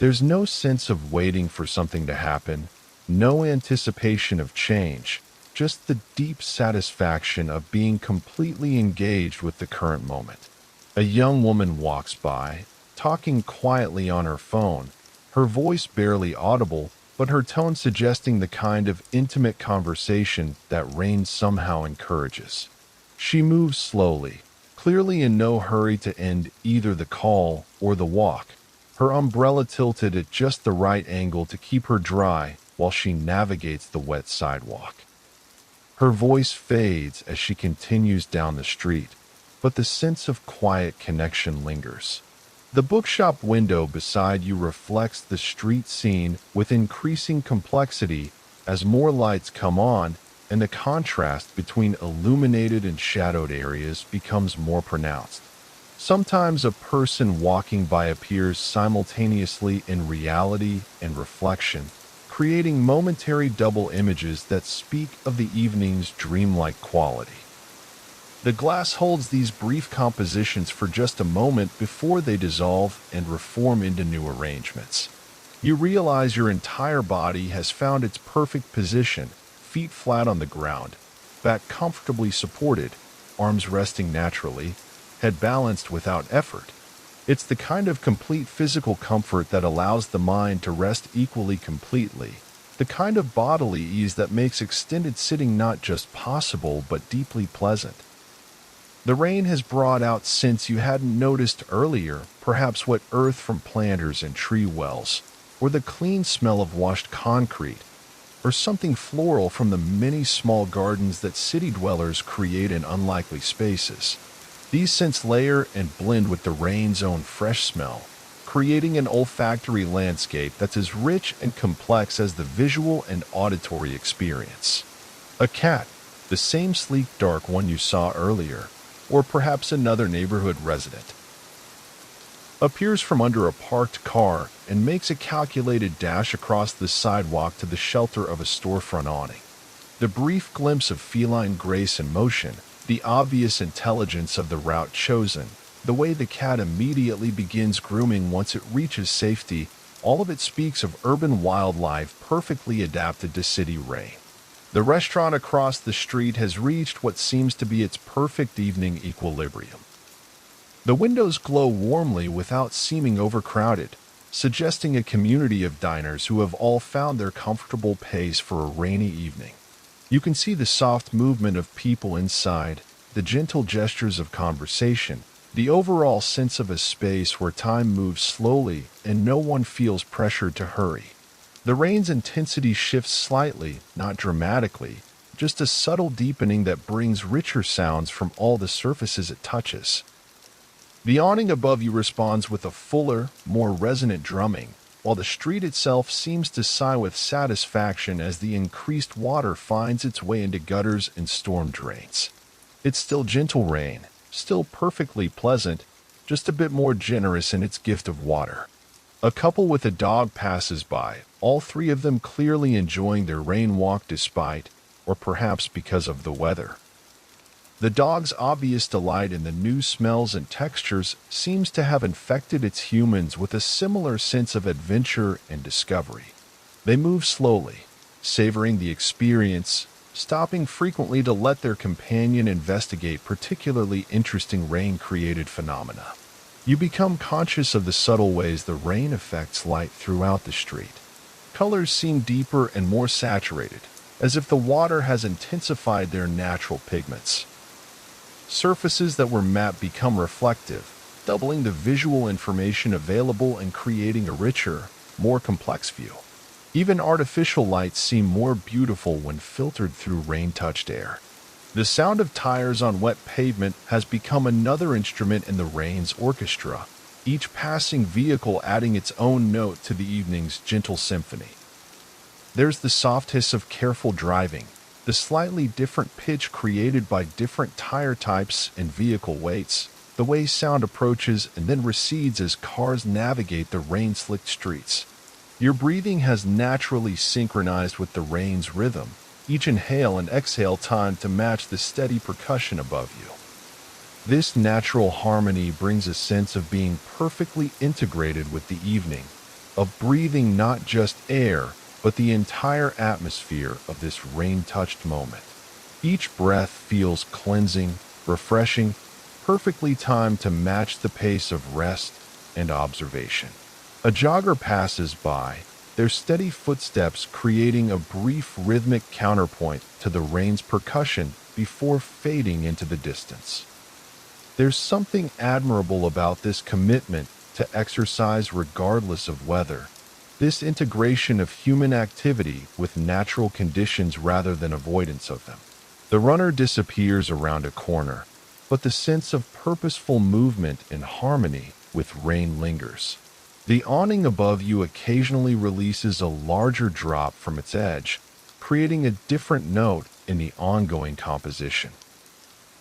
There's no sense of waiting for something to happen, no anticipation of change, just the deep satisfaction of being completely engaged with the current moment. A young woman walks by, talking quietly on her phone, her voice barely audible, but her tone suggesting the kind of intimate conversation that rain somehow encourages. She moves slowly, clearly in no hurry to end either the call or the walk, her umbrella tilted at just the right angle to keep her dry while she navigates the wet sidewalk. Her voice fades as she continues down the street, but the sense of quiet connection lingers. The bookshop window beside you reflects the street scene with increasing complexity as more lights come on and the contrast between illuminated and shadowed areas becomes more pronounced. Sometimes a person walking by appears simultaneously in reality and reflection, creating momentary double images that speak of the evening's dreamlike quality. The glass holds these brief compositions for just a moment before they dissolve and reform into new arrangements. You realize your entire body has found its perfect position, feet flat on the ground, back comfortably supported, arms resting naturally, head balanced without effort. It's the kind of complete physical comfort that allows the mind to rest equally completely, the kind of bodily ease that makes extended sitting not just possible but deeply pleasant. The rain has brought out scents you hadn't noticed earlier, perhaps wet earth from planters and tree wells, or the clean smell of washed concrete, or something floral from the many small gardens that city dwellers create in unlikely spaces. These scents layer and blend with the rain's own fresh smell, creating an olfactory landscape that's as rich and complex as the visual and auditory experience. A cat, the same sleek dark one you saw earlier, or perhaps another neighborhood resident, appears from under a parked car and makes a calculated dash across the sidewalk to the shelter of a storefront awning. The brief glimpse of feline grace and motion, the obvious intelligence of the route chosen, the way the cat immediately begins grooming once it reaches safety, all of it speaks of urban wildlife perfectly adapted to city rain. The restaurant across the street has reached what seems to be its perfect evening equilibrium. The windows glow warmly without seeming overcrowded, suggesting a community of diners who have all found their comfortable pace for a rainy evening. You can see the soft movement of people inside, the gentle gestures of conversation, the overall sense of a space where time moves slowly and no one feels pressured to hurry. The rain's intensity shifts slightly, not dramatically, just a subtle deepening that brings richer sounds from all the surfaces it touches. The awning above you responds with a fuller, more resonant drumming, while the street itself seems to sigh with satisfaction as the increased water finds its way into gutters and storm drains. It's still gentle rain, still perfectly pleasant, just a bit more generous in its gift of water. A couple with a dog passes by, all three of them clearly enjoying their rain walk despite, or perhaps because of the weather. The dog's obvious delight in the new smells and textures seems to have infected its humans with a similar sense of adventure and discovery. They move slowly, savoring the experience, stopping frequently to let their companion investigate particularly interesting rain-created phenomena. You become conscious of the subtle ways the rain affects light throughout the street. Colors seem deeper and more saturated, as if the water has intensified their natural pigments. Surfaces that were matte become reflective, doubling the visual information available and creating a richer, more complex view. Even artificial lights seem more beautiful when filtered through rain-touched air. The sound of tires on wet pavement has become another instrument in the rain's orchestra, each passing vehicle adding its own note to the evening's gentle symphony. There's the soft hiss of careful driving, the slightly different pitch created by different tire types and vehicle weights, the way sound approaches and then recedes as cars navigate the rain-slicked streets. Your breathing has naturally synchronized with the rain's rhythm, each inhale and exhale timed to match the steady percussion above you. This natural harmony brings a sense of being perfectly integrated with the evening, of breathing not just air, but the entire atmosphere of this rain-touched moment. Each breath feels cleansing, refreshing, perfectly timed to match the pace of rest and observation. A jogger passes by, their steady footsteps creating a brief rhythmic counterpoint to the rain's percussion before fading into the distance. There's something admirable about this commitment to exercise regardless of weather, this integration of human activity with natural conditions rather than avoidance of them. The runner disappears around a corner, but the sense of purposeful movement and harmony with rain lingers. The awning above you occasionally releases a larger drop from its edge, creating a different note in the ongoing composition.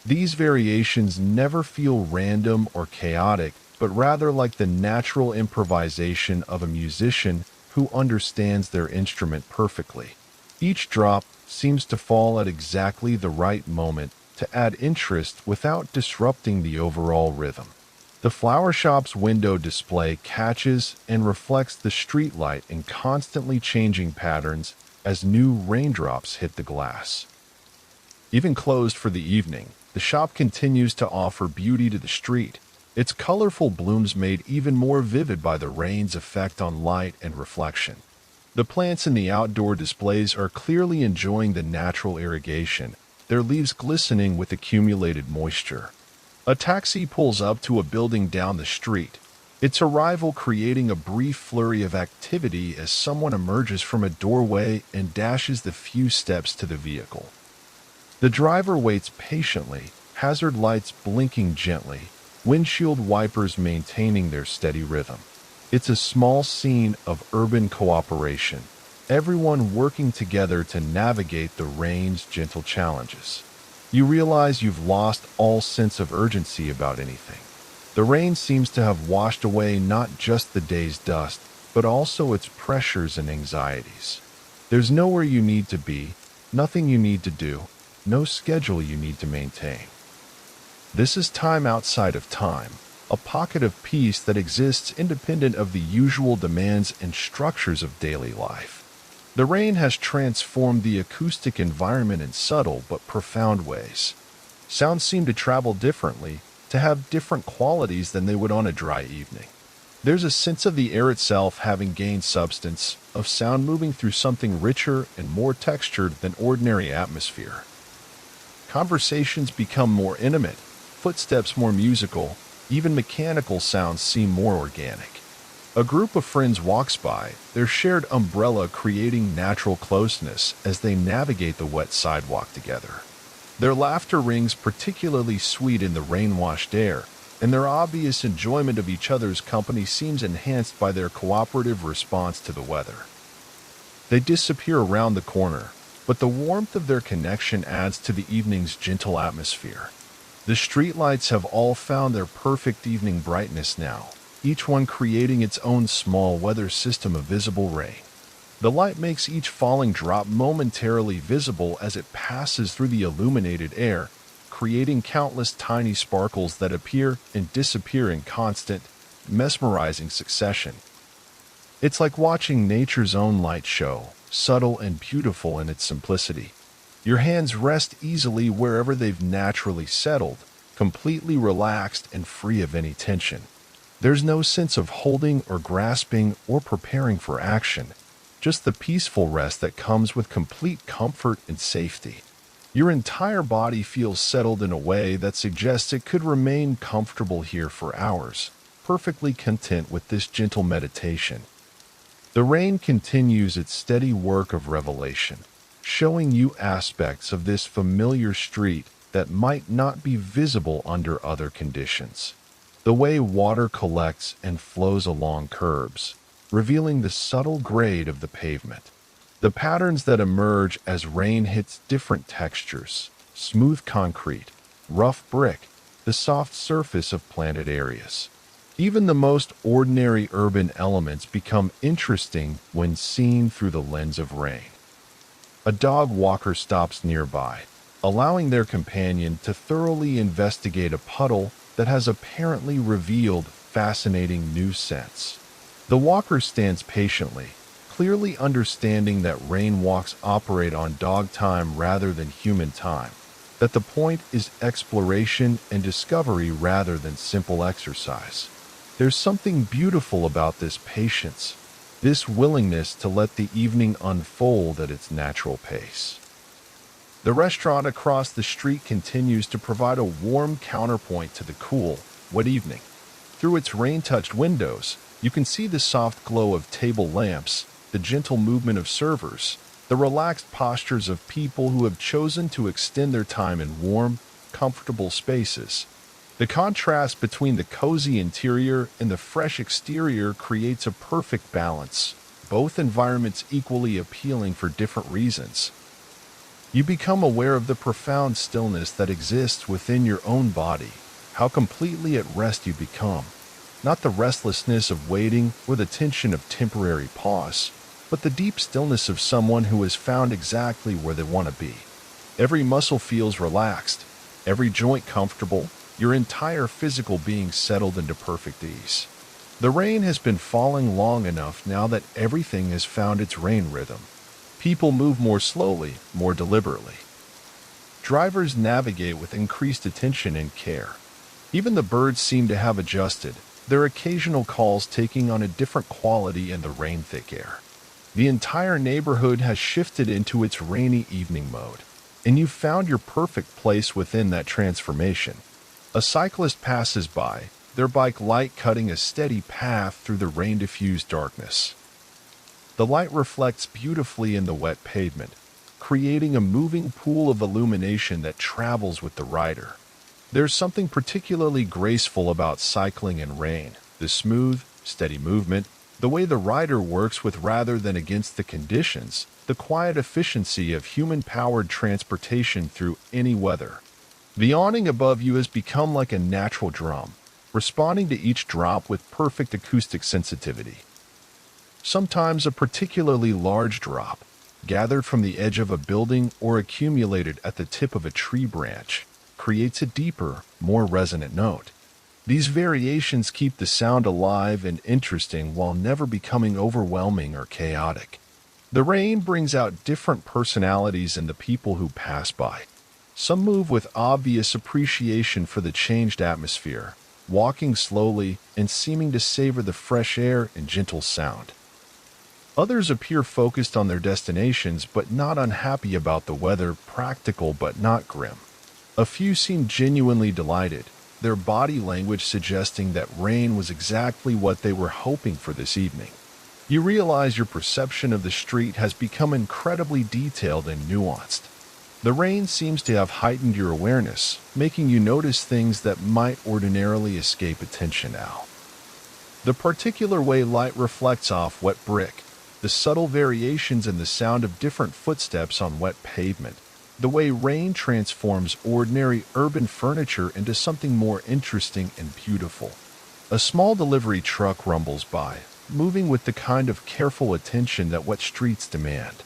These variations never feel random or chaotic, but rather like the natural improvisation of a musician who understands their instrument perfectly. Each drop seems to fall at exactly the right moment to add interest without disrupting the overall rhythm. The flower shop's window display catches and reflects the streetlight in constantly changing patterns as new raindrops hit the glass. Even closed for the evening, the shop continues to offer beauty to the street, its colorful blooms made even more vivid by the rain's effect on light and reflection. The plants in the outdoor displays are clearly enjoying the natural irrigation, their leaves glistening with accumulated moisture. A taxi pulls up to a building down the street, its arrival creating a brief flurry of activity as someone emerges from a doorway and dashes the few steps to the vehicle. The driver waits patiently, hazard lights blinking gently, windshield wipers maintaining their steady rhythm. It's a small scene of urban cooperation, everyone working together to navigate the rain's gentle challenges. You realize you've lost all sense of urgency about anything. The rain seems to have washed away not just the day's dust, but also its pressures and anxieties. There's nowhere you need to be, nothing you need to do, no schedule you need to maintain. This is time outside of time, a pocket of peace that exists independent of the usual demands and structures of daily life. The rain has transformed the acoustic environment in subtle but profound ways. Sounds seem to travel differently, to have different qualities than they would on a dry evening. There's a sense of the air itself having gained substance, of sound moving through something richer and more textured than ordinary atmosphere. Conversations become more intimate, footsteps more musical, even mechanical sounds seem more organic. A group of friends walks by, their shared umbrella creating natural closeness as they navigate the wet sidewalk together. Their laughter rings particularly sweet in the rain-washed air, and their obvious enjoyment of each other's company seems enhanced by their cooperative response to the weather. They disappear around the corner, but the warmth of their connection adds to the evening's gentle atmosphere. The streetlights have all found their perfect evening brightness now, each one creating its own small weather system of visible rain. The light makes each falling drop momentarily visible as it passes through the illuminated air, creating countless tiny sparkles that appear and disappear in constant, mesmerizing succession. It's like watching nature's own light show, subtle and beautiful in its simplicity. Your hands rest easily wherever they've naturally settled, completely relaxed and free of any tension. There's no sense of holding or grasping or preparing for action, just the peaceful rest that comes with complete comfort and safety. Your entire body feels settled in a way that suggests it could remain comfortable here for hours, perfectly content with this gentle meditation. The rain continues its steady work of revelation, showing you aspects of this familiar street that might not be visible under other conditions. The way water collects and flows along curbs, revealing the subtle grade of the pavement. The patterns that emerge as rain hits different textures, smooth concrete, rough brick, the soft surface of planted areas. Even the most ordinary urban elements become interesting when seen through the lens of rain. A dog walker stops nearby, allowing their companion to thoroughly investigate a puddle that has apparently revealed fascinating new scents. The walker stands patiently, clearly understanding that rain walks operate on dog time rather than human time, that the point is exploration and discovery rather than simple exercise. There's something beautiful about this patience, this willingness to let the evening unfold at its natural pace. The restaurant across the street continues to provide a warm counterpoint to the cool, wet evening. Through its rain-touched windows, you can see the soft glow of table lamps, the gentle movement of servers, the relaxed postures of people who have chosen to extend their time in warm, comfortable spaces. The contrast between the cozy interior and the fresh exterior creates a perfect balance, both environments equally appealing for different reasons. You become aware of the profound stillness that exists within your own body, how completely at rest you become. Not the restlessness of waiting or the tension of temporary pause, but the deep stillness of someone who has found exactly where they want to be. Every muscle feels relaxed, every joint comfortable, your entire physical being settled into perfect ease. The rain has been falling long enough now that everything has found its rain rhythm. People move more slowly, more deliberately. Drivers navigate with increased attention and care. Even the birds seem to have adjusted, their occasional calls taking on a different quality in the rain-thick air. The entire neighborhood has shifted into its rainy evening mode, and you've found your perfect place within that transformation. A cyclist passes by, their bike light cutting a steady path through the rain-diffused darkness. The light reflects beautifully in the wet pavement, creating a moving pool of illumination that travels with the rider. There's something particularly graceful about cycling in rain, the smooth, steady movement, the way the rider works with rather than against the conditions, the quiet efficiency of human-powered transportation through any weather. The awning above you has become like a natural drum, responding to each drop with perfect acoustic sensitivity. Sometimes a particularly large drop, gathered from the edge of a building or accumulated at the tip of a tree branch, creates a deeper, more resonant note. These variations keep the sound alive and interesting while never becoming overwhelming or chaotic. The rain brings out different personalities in the people who pass by. Some move with obvious appreciation for the changed atmosphere, walking slowly and seeming to savor the fresh air and gentle sound. Others appear focused on their destinations but not unhappy about the weather, practical but not grim. A few seem genuinely delighted, their body language suggesting that rain was exactly what they were hoping for this evening. You realize your perception of the street has become incredibly detailed and nuanced. The rain seems to have heightened your awareness, making you notice things that might ordinarily escape attention now. The particular way light reflects off wet brick, the subtle variations in the sound of different footsteps on wet pavement, the way rain transforms ordinary urban furniture into something more interesting and beautiful. A small delivery truck rumbles by, moving with the kind of careful attention that wet streets demand.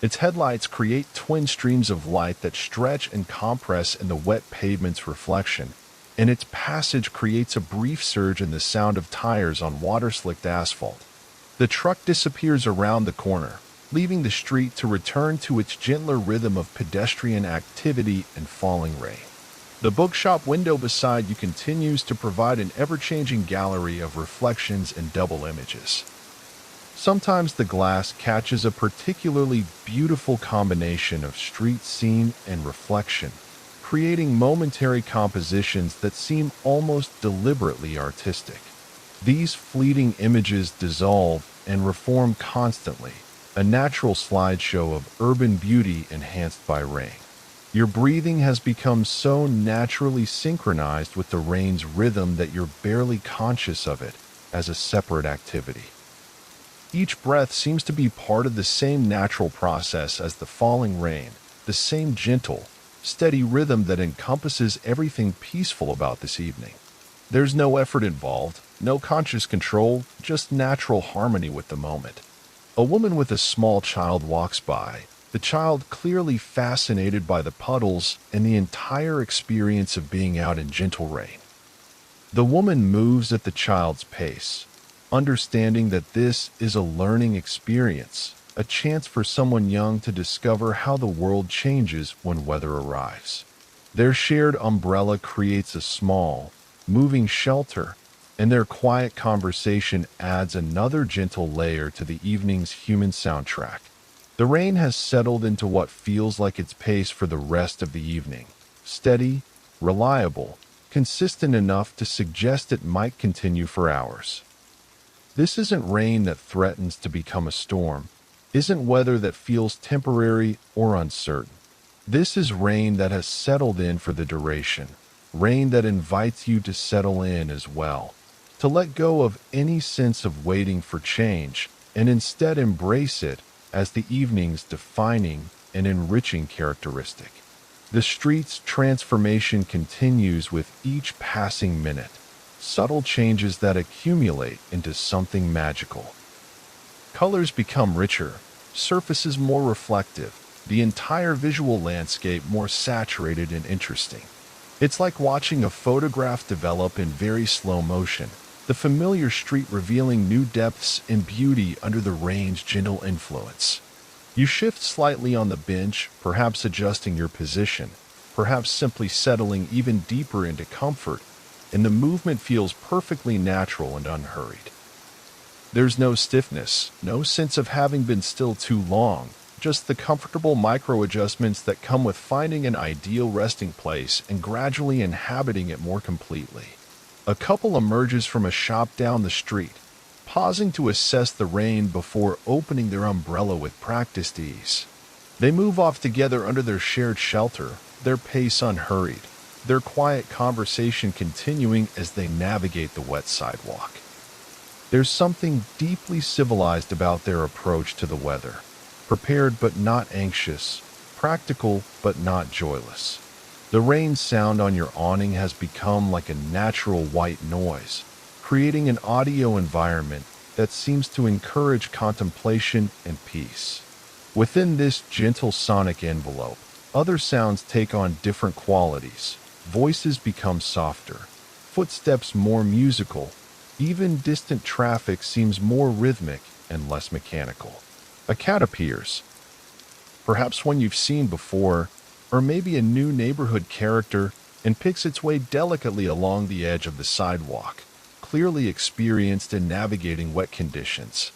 Its headlights create twin streams of light that stretch and compress in the wet pavement's reflection, and its passage creates a brief surge in the sound of tires on water-slicked asphalt. The truck disappears around the corner, leaving the street to return to its gentler rhythm of pedestrian activity and falling rain. The bookshop window beside you continues to provide an ever-changing gallery of reflections and double images. Sometimes the glass catches a particularly beautiful combination of street scene and reflection, creating momentary compositions that seem almost deliberately artistic. These fleeting images dissolve and reform constantly, a natural slideshow of urban beauty enhanced by rain. Your breathing has become so naturally synchronized with the rain's rhythm that you're barely conscious of it as a separate activity. Each breath seems to be part of the same natural process as the falling rain, the same gentle, steady rhythm that encompasses everything peaceful about this evening. There's no effort involved, no conscious control, just natural harmony with the moment. A woman with a small child walks by, the child clearly fascinated by the puddles and the entire experience of being out in gentle rain. The woman moves at the child's pace, understanding that this is a learning experience, a chance for someone young to discover how the world changes when weather arrives. Their shared umbrella creates a small, moving shelter, and their quiet conversation adds another gentle layer to the evening's human soundtrack. The rain has settled into what feels like its pace for the rest of the evening, steady, reliable, consistent enough to suggest it might continue for hours. This isn't rain that threatens to become a storm, isn't weather that feels temporary or uncertain. This is rain that has settled in for the duration, rain that invites you to settle in as well, to let go of any sense of waiting for change and instead embrace it as the evening's defining and enriching characteristic. The street's transformation continues with each passing minute, subtle changes that accumulate into something magical. Colors become richer, surfaces more reflective, the entire visual landscape more saturated and interesting. It's like watching a photograph develop in very slow motion, the familiar street revealing new depths and beauty under the rain's gentle influence. You shift slightly on the bench, perhaps adjusting your position, perhaps simply settling even deeper into comfort, and the movement feels perfectly natural and unhurried. There's no stiffness, no sense of having been still too long, just the comfortable micro-adjustments that come with finding an ideal resting place and gradually inhabiting it more completely. A couple emerges from a shop down the street, pausing to assess the rain before opening their umbrella with practiced ease. They move off together under their shared shelter, their pace unhurried, their quiet conversation continuing as they navigate the wet sidewalk. There's something deeply civilized about their approach to the weather, prepared but not anxious, practical but not joyless. The rain sound on your awning has become like a natural white noise, creating an audio environment that seems to encourage contemplation and peace. Within this gentle sonic envelope, other sounds take on different qualities. Voices become softer, footsteps more musical, even distant traffic seems more rhythmic and less mechanical. A cat appears, perhaps one you've seen before, or maybe a new neighborhood character, and picks its way delicately along the edge of the sidewalk, clearly experienced in navigating wet conditions.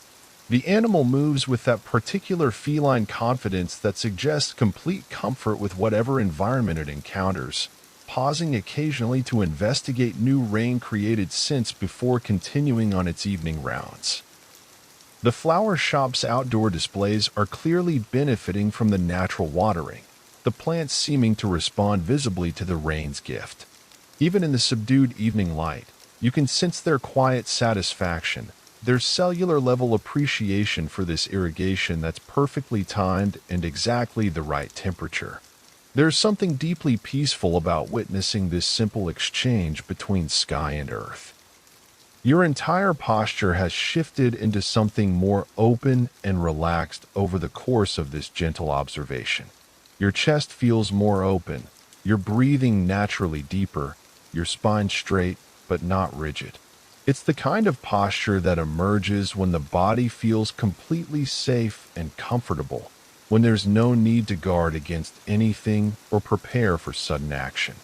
The animal moves with that particular feline confidence that suggests complete comfort with whatever environment it encounters, pausing occasionally to investigate new rain-created scents before continuing on its evening rounds. The flower shop's outdoor displays are clearly benefiting from the natural watering, the plants seeming to respond visibly to the rain's gift. Even in the subdued evening light, you can sense their quiet satisfaction, their cellular-level appreciation for this irrigation that's perfectly timed and exactly the right temperature. There's something deeply peaceful about witnessing this simple exchange between sky and earth. Your entire posture has shifted into something more open and relaxed over the course of this gentle observation. Your chest feels more open, your breathing naturally deeper, your spine straight but not rigid. It's the kind of posture that emerges when the body feels completely safe and comfortable, when there's no need to guard against anything or prepare for sudden action.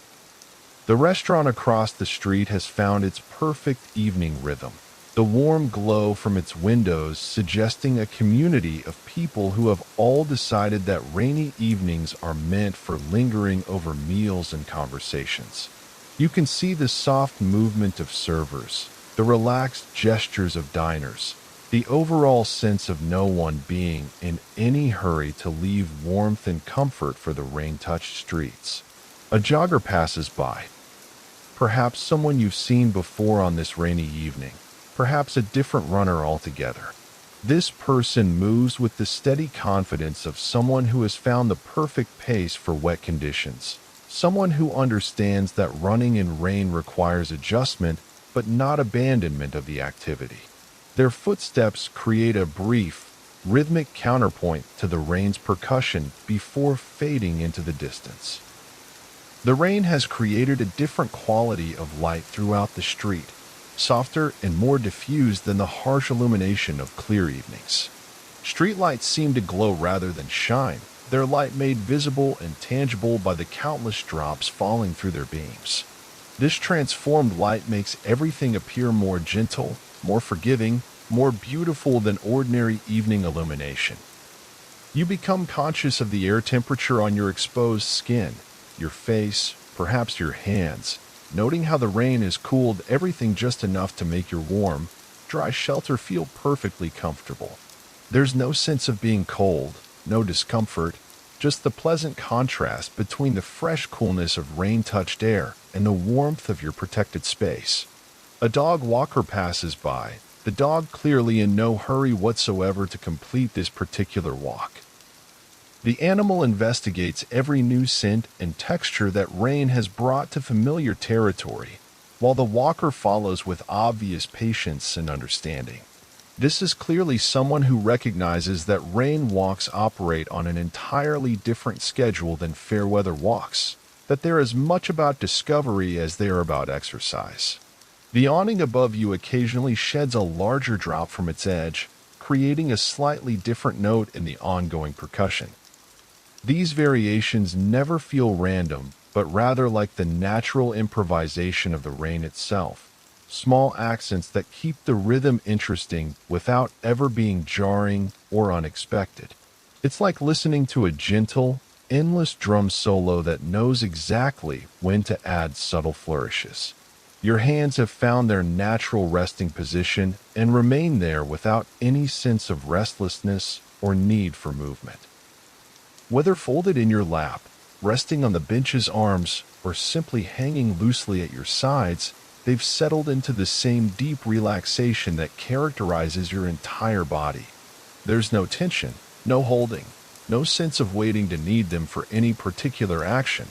The restaurant across the street has found its perfect evening rhythm, the warm glow from its windows suggesting a community of people who have all decided that rainy evenings are meant for lingering over meals and conversations. You can see the soft movement of servers, the relaxed gestures of diners, the overall sense of no one being in any hurry to leave warmth and comfort for the rain-touched streets. A jogger passes by. Perhaps someone you've seen before on this rainy evening, perhaps a different runner altogether. This person moves with the steady confidence of someone who has found the perfect pace for wet conditions, someone who understands that running in rain requires adjustment but not abandonment of the activity. Their footsteps create a brief, rhythmic counterpoint to the rain's percussion before fading into the distance. The rain has created a different quality of light throughout the street, softer and more diffused than the harsh illumination of clear evenings. Streetlights seem to glow rather than shine, their light made visible and tangible by the countless drops falling through their beams. This transformed light makes everything appear more gentle, more forgiving, more beautiful than ordinary evening illumination. You become conscious of the air temperature on your exposed skin, your face, perhaps your hands, noting how the rain has cooled everything just enough to make your warm, dry shelter feel perfectly comfortable. There's no sense of being cold, no discomfort, just the pleasant contrast between the fresh coolness of rain-touched air and the warmth of your protected space. A dog walker passes by, the dog clearly in no hurry whatsoever to complete this particular walk. The animal investigates every new scent and texture that rain has brought to familiar territory, while the walker follows with obvious patience and understanding. This is clearly someone who recognizes that rain walks operate on an entirely different schedule than fair weather walks, that they're as much about discovery as they are about exercise. The awning above you occasionally sheds a larger drop from its edge, creating a slightly different note in the ongoing percussion. These variations never feel random, but rather like the natural improvisation of the rain itself. Small accents that keep the rhythm interesting without ever being jarring or unexpected. It's like listening to a gentle, endless drum solo that knows exactly when to add subtle flourishes. Your hands have found their natural resting position and remain there without any sense of restlessness or need for movement. Whether folded in your lap, resting on the bench's arms, or simply hanging loosely at your sides, they've settled into the same deep relaxation that characterizes your entire body. There's no tension, no holding, no sense of waiting to need them for any particular action.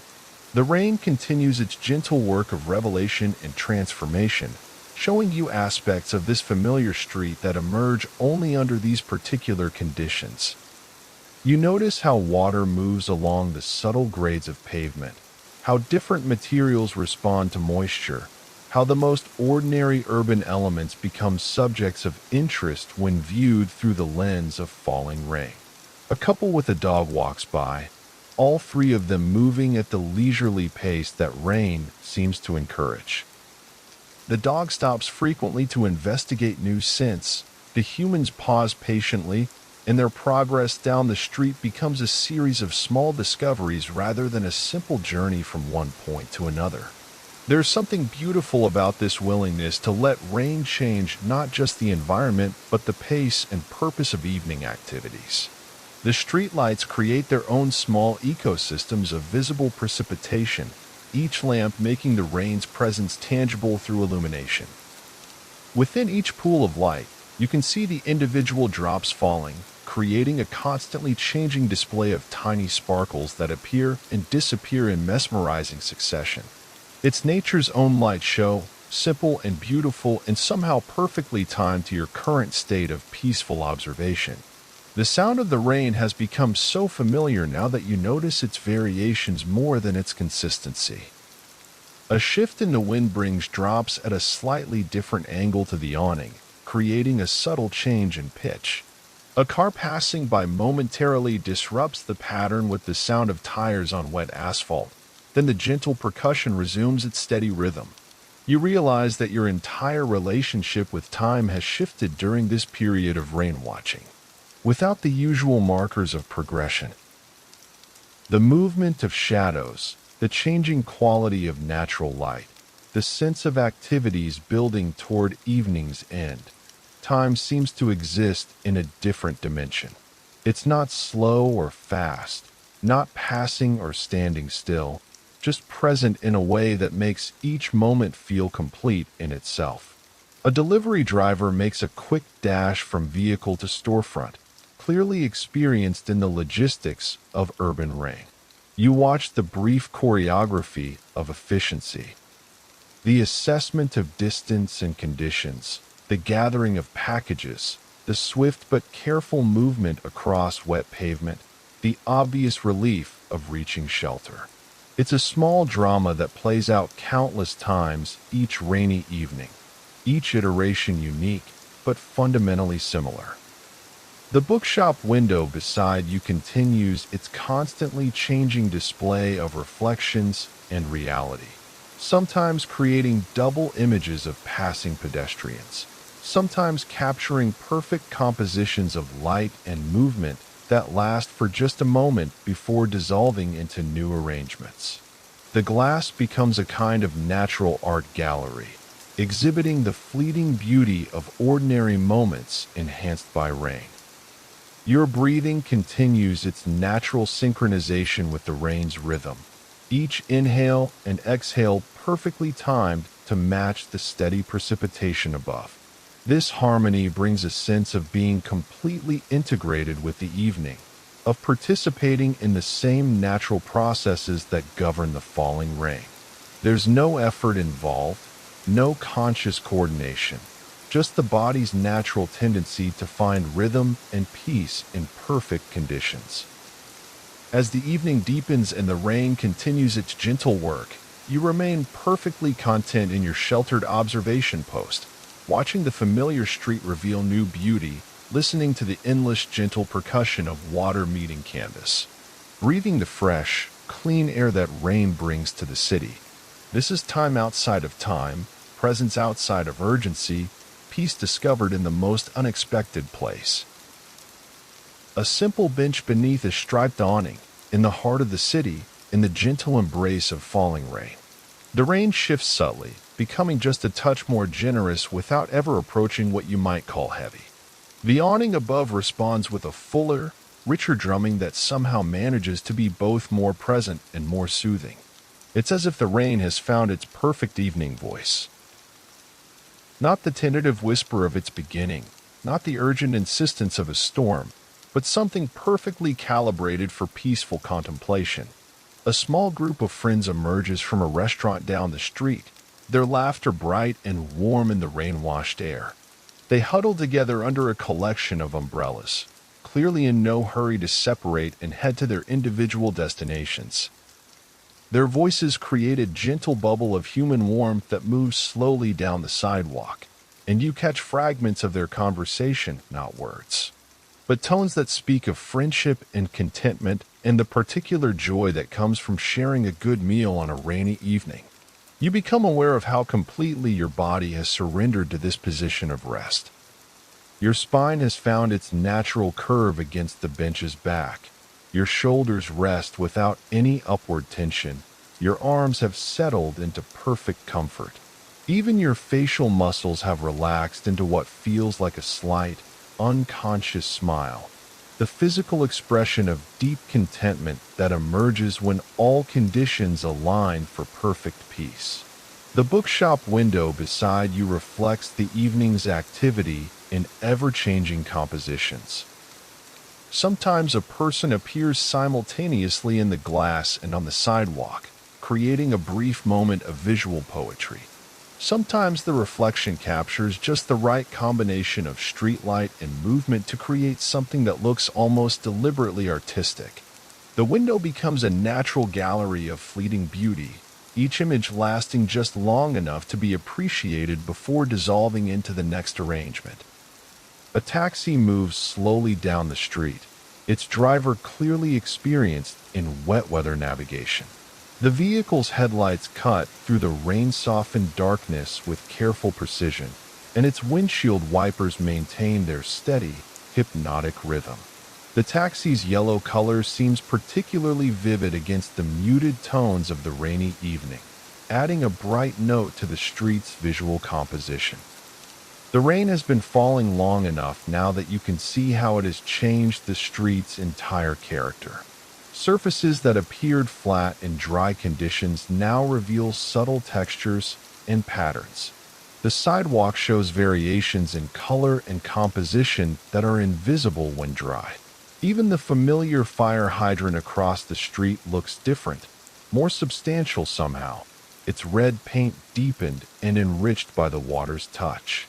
The rain continues its gentle work of revelation and transformation, showing you aspects of this familiar street that emerge only under these particular conditions. You notice how water moves along the subtle grades of pavement, how different materials respond to moisture, how the most ordinary urban elements become subjects of interest when viewed through the lens of falling rain. A couple with a dog walks by, all three of them moving at the leisurely pace that rain seems to encourage. The dog stops frequently to investigate new scents. The humans pause patiently, and their progress down the street becomes a series of small discoveries rather than a simple journey from one point to another. There's something beautiful about this willingness to let rain change not just the environment, but the pace and purpose of evening activities. The streetlights create their own small ecosystems of visible precipitation, each lamp making the rain's presence tangible through illumination. Within each pool of light, you can see the individual drops falling, creating a constantly changing display of tiny sparkles that appear and disappear in mesmerizing succession. It's nature's own light show, simple and beautiful and somehow perfectly timed to your current state of peaceful observation. The sound of the rain has become so familiar now that you notice its variations more than its consistency. A shift in the wind brings drops at a slightly different angle to the awning, creating a subtle change in pitch. A car passing by momentarily disrupts the pattern with the sound of tires on wet asphalt. Then the gentle percussion resumes its steady rhythm. You realize that your entire relationship with time has shifted during this period of rain watching, without the usual markers of progression. The movement of shadows, the changing quality of natural light, the sense of activities building toward evening's end. Time seems to exist in a different dimension. It's not slow or fast, not passing or standing still, just present in a way that makes each moment feel complete in itself. A delivery driver makes a quick dash from vehicle to storefront, clearly experienced in the logistics of urban rain. You watch the brief choreography of efficiency, the assessment of distance and conditions, the gathering of packages, the swift but careful movement across wet pavement, the obvious relief of reaching shelter. It's a small drama that plays out countless times each rainy evening, each iteration unique, but fundamentally similar. The bookshop window beside you continues its constantly changing display of reflections and reality, sometimes creating double images of passing pedestrians, sometimes capturing perfect compositions of light and movement that last for just a moment before dissolving into new arrangements. The glass becomes a kind of natural art gallery, exhibiting the fleeting beauty of ordinary moments enhanced by rain. Your breathing continues its natural synchronization with the rain's rhythm, each inhale and exhale perfectly timed to match the steady precipitation above. This harmony brings a sense of being completely integrated with the evening, of participating in the same natural processes that govern the falling rain. There's no effort involved, no conscious coordination, just the body's natural tendency to find rhythm and peace in perfect conditions. As the evening deepens and the rain continues its gentle work, you remain perfectly content in your sheltered observation post, watching the familiar street reveal new beauty, listening to the endless gentle percussion of water meeting canvas, breathing the fresh, clean air that rain brings to the city. This is time outside of time, presence outside of urgency, peace discovered in the most unexpected place. A simple bench beneath a striped awning, in the heart of the city, in the gentle embrace of falling rain. The rain shifts subtly, becoming just a touch more generous without ever approaching what you might call heavy. The awning above responds with a fuller, richer drumming that somehow manages to be both more present and more soothing. It's as if the rain has found its perfect evening voice. Not the tentative whisper of its beginning, not the urgent insistence of a storm, but something perfectly calibrated for peaceful contemplation. A small group of friends emerges from a restaurant down the street, their laughter bright and warm in the rain-washed air. They huddle together under a collection of umbrellas, clearly in no hurry to separate and head to their individual destinations. Their voices create a gentle bubble of human warmth that moves slowly down the sidewalk, and you catch fragments of their conversation, not words, but tones that speak of friendship and contentment and the particular joy that comes from sharing a good meal on a rainy evening. You become aware of how completely your body has surrendered to this position of rest. Your spine has found its natural curve against the bench's back. Your shoulders rest without any upward tension. Your arms have settled into perfect comfort. Even your facial muscles have relaxed into what feels like a slight, unconscious smile. The physical expression of deep contentment that emerges when all conditions align for perfect peace. The bookshop window beside you reflects the evening's activity in ever-changing compositions. Sometimes a person appears simultaneously in the glass and on the sidewalk, creating a brief moment of visual poetry. Sometimes the reflection captures just the right combination of streetlight and movement to create something that looks almost deliberately artistic. The window becomes a natural gallery of fleeting beauty, each image lasting just long enough to be appreciated before dissolving into the next arrangement. A taxi moves slowly down the street, its driver clearly experienced in wet weather navigation. The vehicle's headlights cut through the rain-softened darkness with careful precision, and its windshield wipers maintain their steady, hypnotic rhythm. The taxi's yellow color seems particularly vivid against the muted tones of the rainy evening, adding a bright note to the street's visual composition. The rain has been falling long enough now that you can see how it has changed the street's entire character. Surfaces that appeared flat in dry conditions now reveal subtle textures and patterns. The sidewalk shows variations in color and composition that are invisible when dry. Even the familiar fire hydrant across the street looks different, more substantial somehow, its red paint deepened and enriched by the water's touch.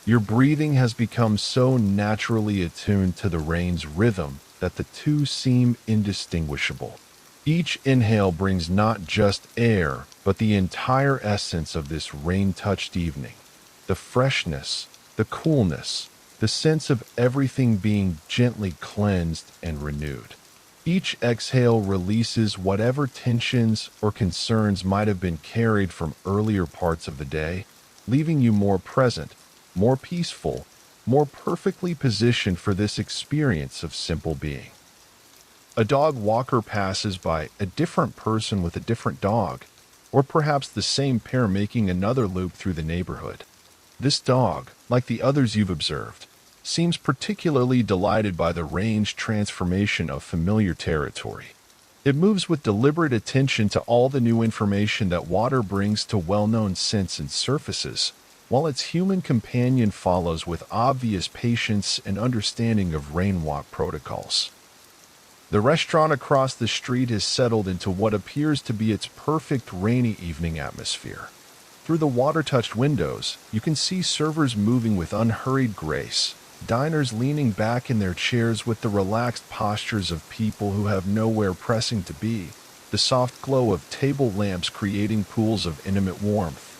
Your breathing has become so naturally attuned to the rain's rhythm that the two seem indistinguishable. Each inhale brings not just air, but the entire essence of this rain-touched evening. The freshness, the coolness, the sense of everything being gently cleansed and renewed. Each exhale releases whatever tensions or concerns might have been carried from earlier parts of the day, leaving you more present, more peaceful, more perfectly positioned for this experience of simple being. A dog walker passes by a different person with a different dog, or perhaps the same pair making another loop through the neighborhood. This dog, like the others you've observed, seems particularly delighted by the range transformation of familiar territory. It moves with deliberate attention to all the new information that water brings to well-known scents and surfaces, while its human companion follows with obvious patience and understanding of rainwalk protocols. The restaurant across the street has settled into what appears to be its perfect rainy evening atmosphere. Through the water-touched windows, you can see servers moving with unhurried grace, diners leaning back in their chairs with the relaxed postures of people who have nowhere pressing to be, the soft glow of table lamps creating pools of intimate warmth.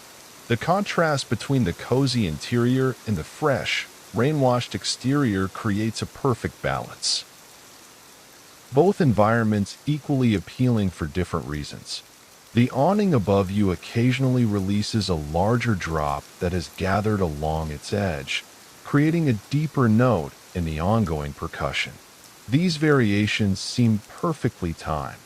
The contrast between the cozy interior and the fresh, rain-washed exterior creates a perfect balance. Both environments equally appealing for different reasons. The awning above you occasionally releases a larger drop that has gathered along its edge, creating a deeper note in the ongoing percussion. These variations seem perfectly timed,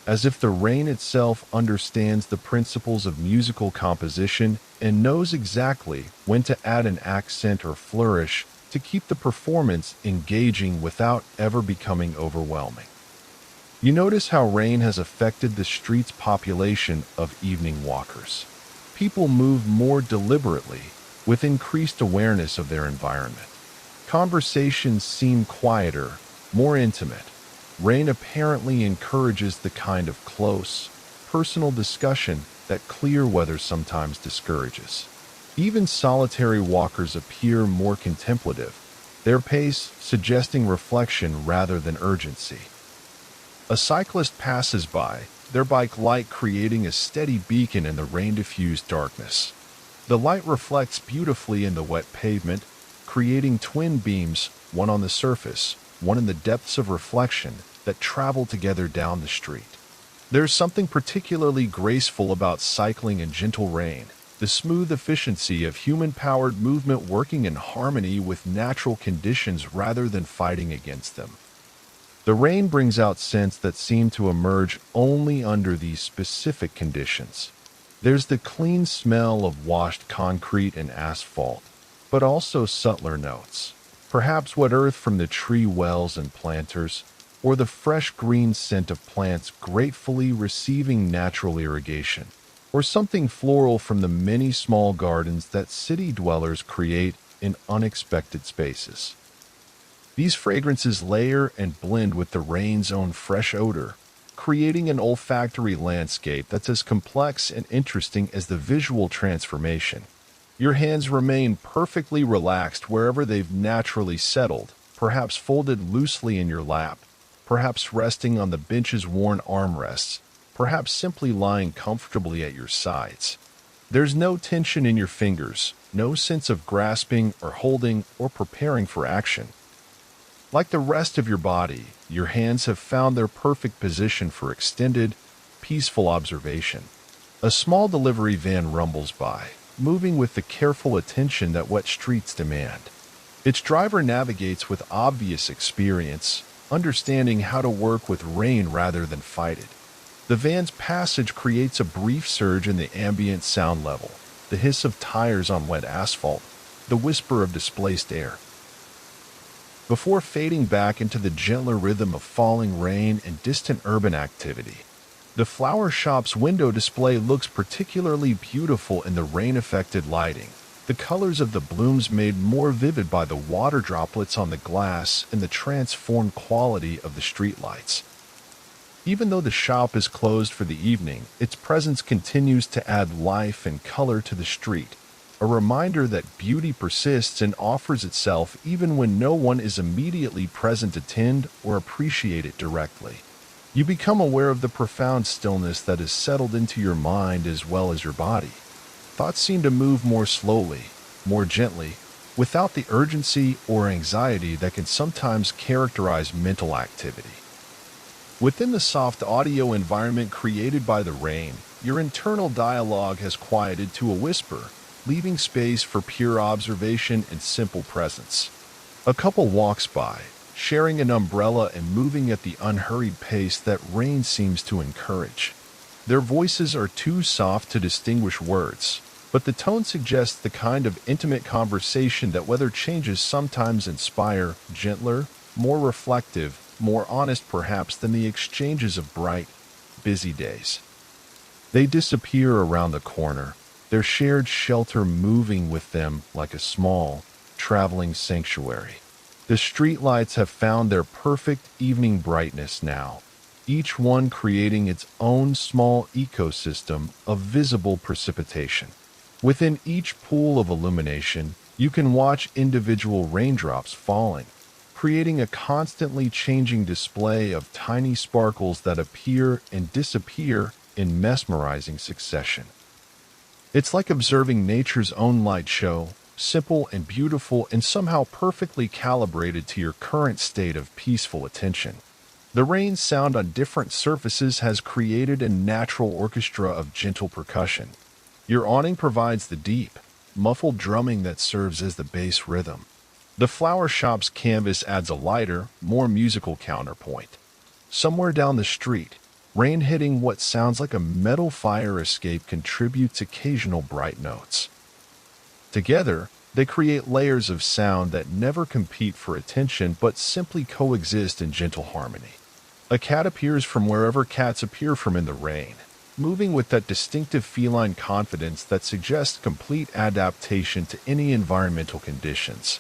as if the rain itself understands the principles of musical composition and knows exactly when to add an accent or flourish to keep the performance engaging without ever becoming overwhelming. You notice how rain has affected the street's population of evening walkers. People move more deliberately, with increased awareness of their environment. Conversations seem quieter, more intimate. Rain apparently encourages the kind of close, personal discussion that clear weather sometimes discourages. Even solitary walkers appear more contemplative, their pace suggesting reflection rather than urgency. A cyclist passes by, their bike light creating a steady beacon in the rain-diffused darkness. The light reflects beautifully in the wet pavement, creating twin beams, one on the surface, one in the depths of reflection, that travel together down the street. There's something particularly graceful about cycling in gentle rain, the smooth efficiency of human-powered movement working in harmony with natural conditions rather than fighting against them. The rain brings out scents that seem to emerge only under these specific conditions. There's the clean smell of washed concrete and asphalt, but also subtler notes. Perhaps wet earth from the tree wells and planters, or the fresh green scent of plants gratefully receiving natural irrigation, or something floral from the many small gardens that city dwellers create in unexpected spaces. These fragrances layer and blend with the rain's own fresh odor, creating an olfactory landscape that's as complex and interesting as the visual transformation. Your hands remain perfectly relaxed wherever they've naturally settled, perhaps folded loosely in your lap, perhaps resting on the bench's worn armrests, perhaps simply lying comfortably at your sides. There's no tension in your fingers, no sense of grasping or holding or preparing for action. Like the rest of your body, your hands have found their perfect position for extended, peaceful observation. A small delivery van rumbles by, moving with the careful attention that wet streets demand. Its driver navigates with obvious experience, understanding how to work with rain rather than fight it. The van's passage creates a brief surge in the ambient sound level, the hiss of tires on wet asphalt, the whisper of displaced air, before fading back into the gentler rhythm of falling rain and distant urban activity. The flower shop's window display looks particularly beautiful in the rain-affected lighting, the colors of the blooms made more vivid by the water droplets on the glass and the transformed quality of the streetlights. Even though the shop is closed for the evening, its presence continues to add life and color to the street, a reminder that beauty persists and offers itself even when no one is immediately present to tend or appreciate it directly. You become aware of the profound stillness that has settled into your mind as well as your body. Thoughts seem to move more slowly, more gently, without the urgency or anxiety that can sometimes characterize mental activity. Within the soft audio environment created by the rain, your internal dialogue has quieted to a whisper, leaving space for pure observation and simple presence. A couple walks by, sharing an umbrella and moving at the unhurried pace that rain seems to encourage. Their voices are too soft to distinguish words, but the tone suggests the kind of intimate conversation that weather changes sometimes inspire, gentler, more reflective, more honest perhaps than the exchanges of bright, busy days. They disappear around the corner, their shared shelter moving with them like a small, traveling sanctuary. The streetlights have found their perfect evening brightness now, each one creating its own small ecosystem of visible precipitation. Within each pool of illumination, you can watch individual raindrops falling, creating a constantly changing display of tiny sparkles that appear and disappear in mesmerizing succession. It's like observing nature's own light show, simple and beautiful and somehow perfectly calibrated to your current state of peaceful attention. The rain's sound on different surfaces has created a natural orchestra of gentle percussion. Your awning provides the deep, muffled drumming that serves as the bass rhythm. The flower shop's canvas adds a lighter, more musical counterpoint. Somewhere down the street, rain hitting what sounds like a metal fire escape contributes occasional bright notes. Together, they create layers of sound that never compete for attention but simply coexist in gentle harmony. A cat appears from wherever cats appear from in the rain, moving with that distinctive feline confidence that suggests complete adaptation to any environmental conditions.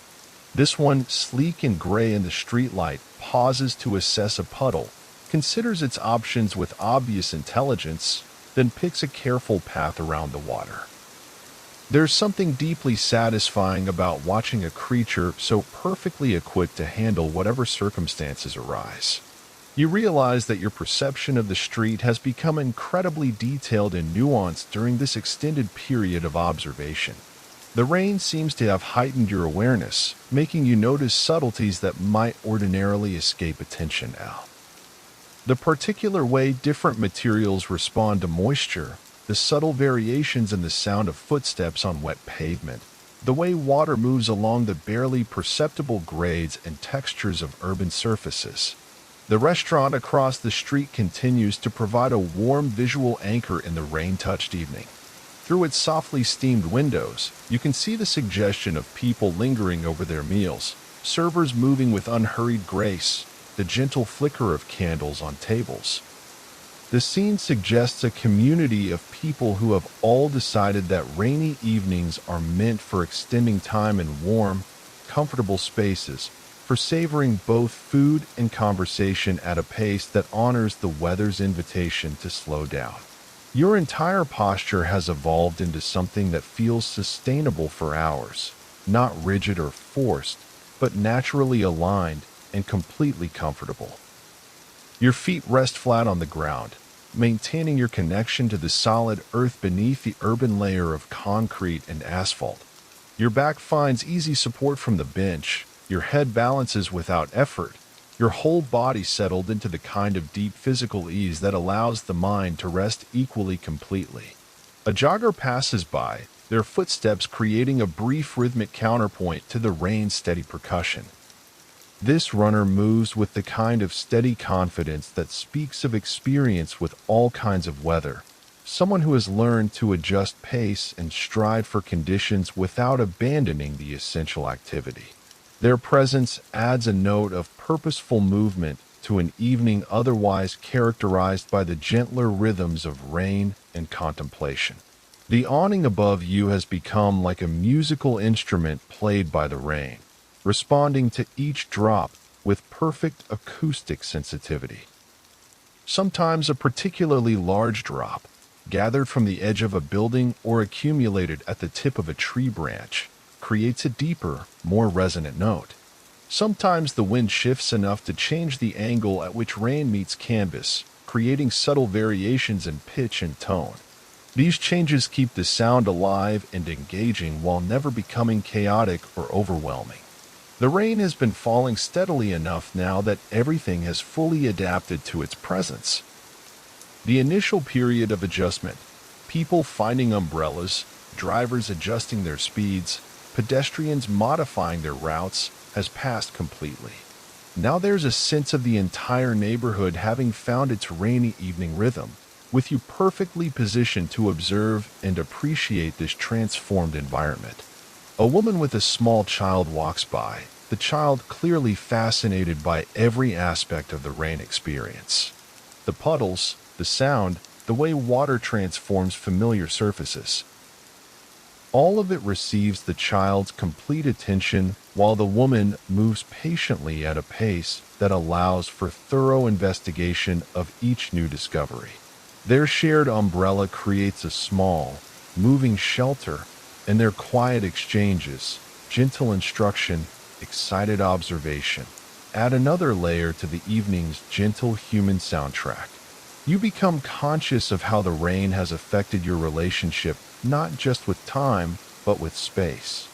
This one, sleek and gray in the streetlight, pauses to assess a puddle, considers its options with obvious intelligence, then picks a careful path around the water. There's something deeply satisfying about watching a creature so perfectly equipped to handle whatever circumstances arise. You realize that your perception of the street has become incredibly detailed and nuanced during this extended period of observation. The rain seems to have heightened your awareness, making you notice subtleties that might ordinarily escape attention now. The particular way different materials respond to moisture, the subtle variations in the sound of footsteps on wet pavement, the way water moves along the barely perceptible grades and textures of urban surfaces. The restaurant across the street continues to provide a warm visual anchor in the rain-touched evening. Through its softly steamed windows, you can see the suggestion of people lingering over their meals, servers moving with unhurried grace, the gentle flicker of candles on tables. The scene suggests a community of people who have all decided that rainy evenings are meant for extending time in warm, comfortable spaces, for savoring both food and conversation at a pace that honors the weather's invitation to slow down. Your entire posture has evolved into something that feels sustainable for hours, not rigid or forced, but naturally aligned and completely comfortable. Your feet rest flat on the ground, maintaining your connection to the solid earth beneath the urban layer of concrete and asphalt. Your back finds easy support from the bench, your head balances without effort, your whole body settled into the kind of deep physical ease that allows the mind to rest equally completely. A jogger passes by, their footsteps creating a brief rhythmic counterpoint to the rain's steady percussion. This runner moves with the kind of steady confidence that speaks of experience with all kinds of weather, someone who has learned to adjust pace and stride for conditions without abandoning the essential activity. Their presence adds a note of purposeful movement to an evening otherwise characterized by the gentler rhythms of rain and contemplation. The awning above you has become like a musical instrument played by the rain, responding to each drop with perfect acoustic sensitivity. Sometimes a particularly large drop, gathered from the edge of a building or accumulated at the tip of a tree branch, creates a deeper, more resonant note. Sometimes the wind shifts enough to change the angle at which rain meets canvas, creating subtle variations in pitch and tone. These changes keep the sound alive and engaging while never becoming chaotic or overwhelming. The rain has been falling steadily enough now that everything has fully adapted to its presence. The initial period of adjustment, people finding umbrellas, drivers adjusting their speeds, pedestrians modifying their routes, has passed completely. Now there's a sense of the entire neighborhood having found its rainy evening rhythm, with you perfectly positioned to observe and appreciate this transformed environment. A woman with a small child walks by, the child clearly fascinated by every aspect of the rain experience. The puddles, the sound, the way water transforms familiar surfaces. All of it receives the child's complete attention while the woman moves patiently at a pace that allows for thorough investigation of each new discovery. Their shared umbrella creates a small, moving shelter, and their quiet exchanges, gentle instruction, excited observation, add another layer to the evening's gentle human soundtrack. You become conscious of how the rain has affected your relationship not just with time, but with space.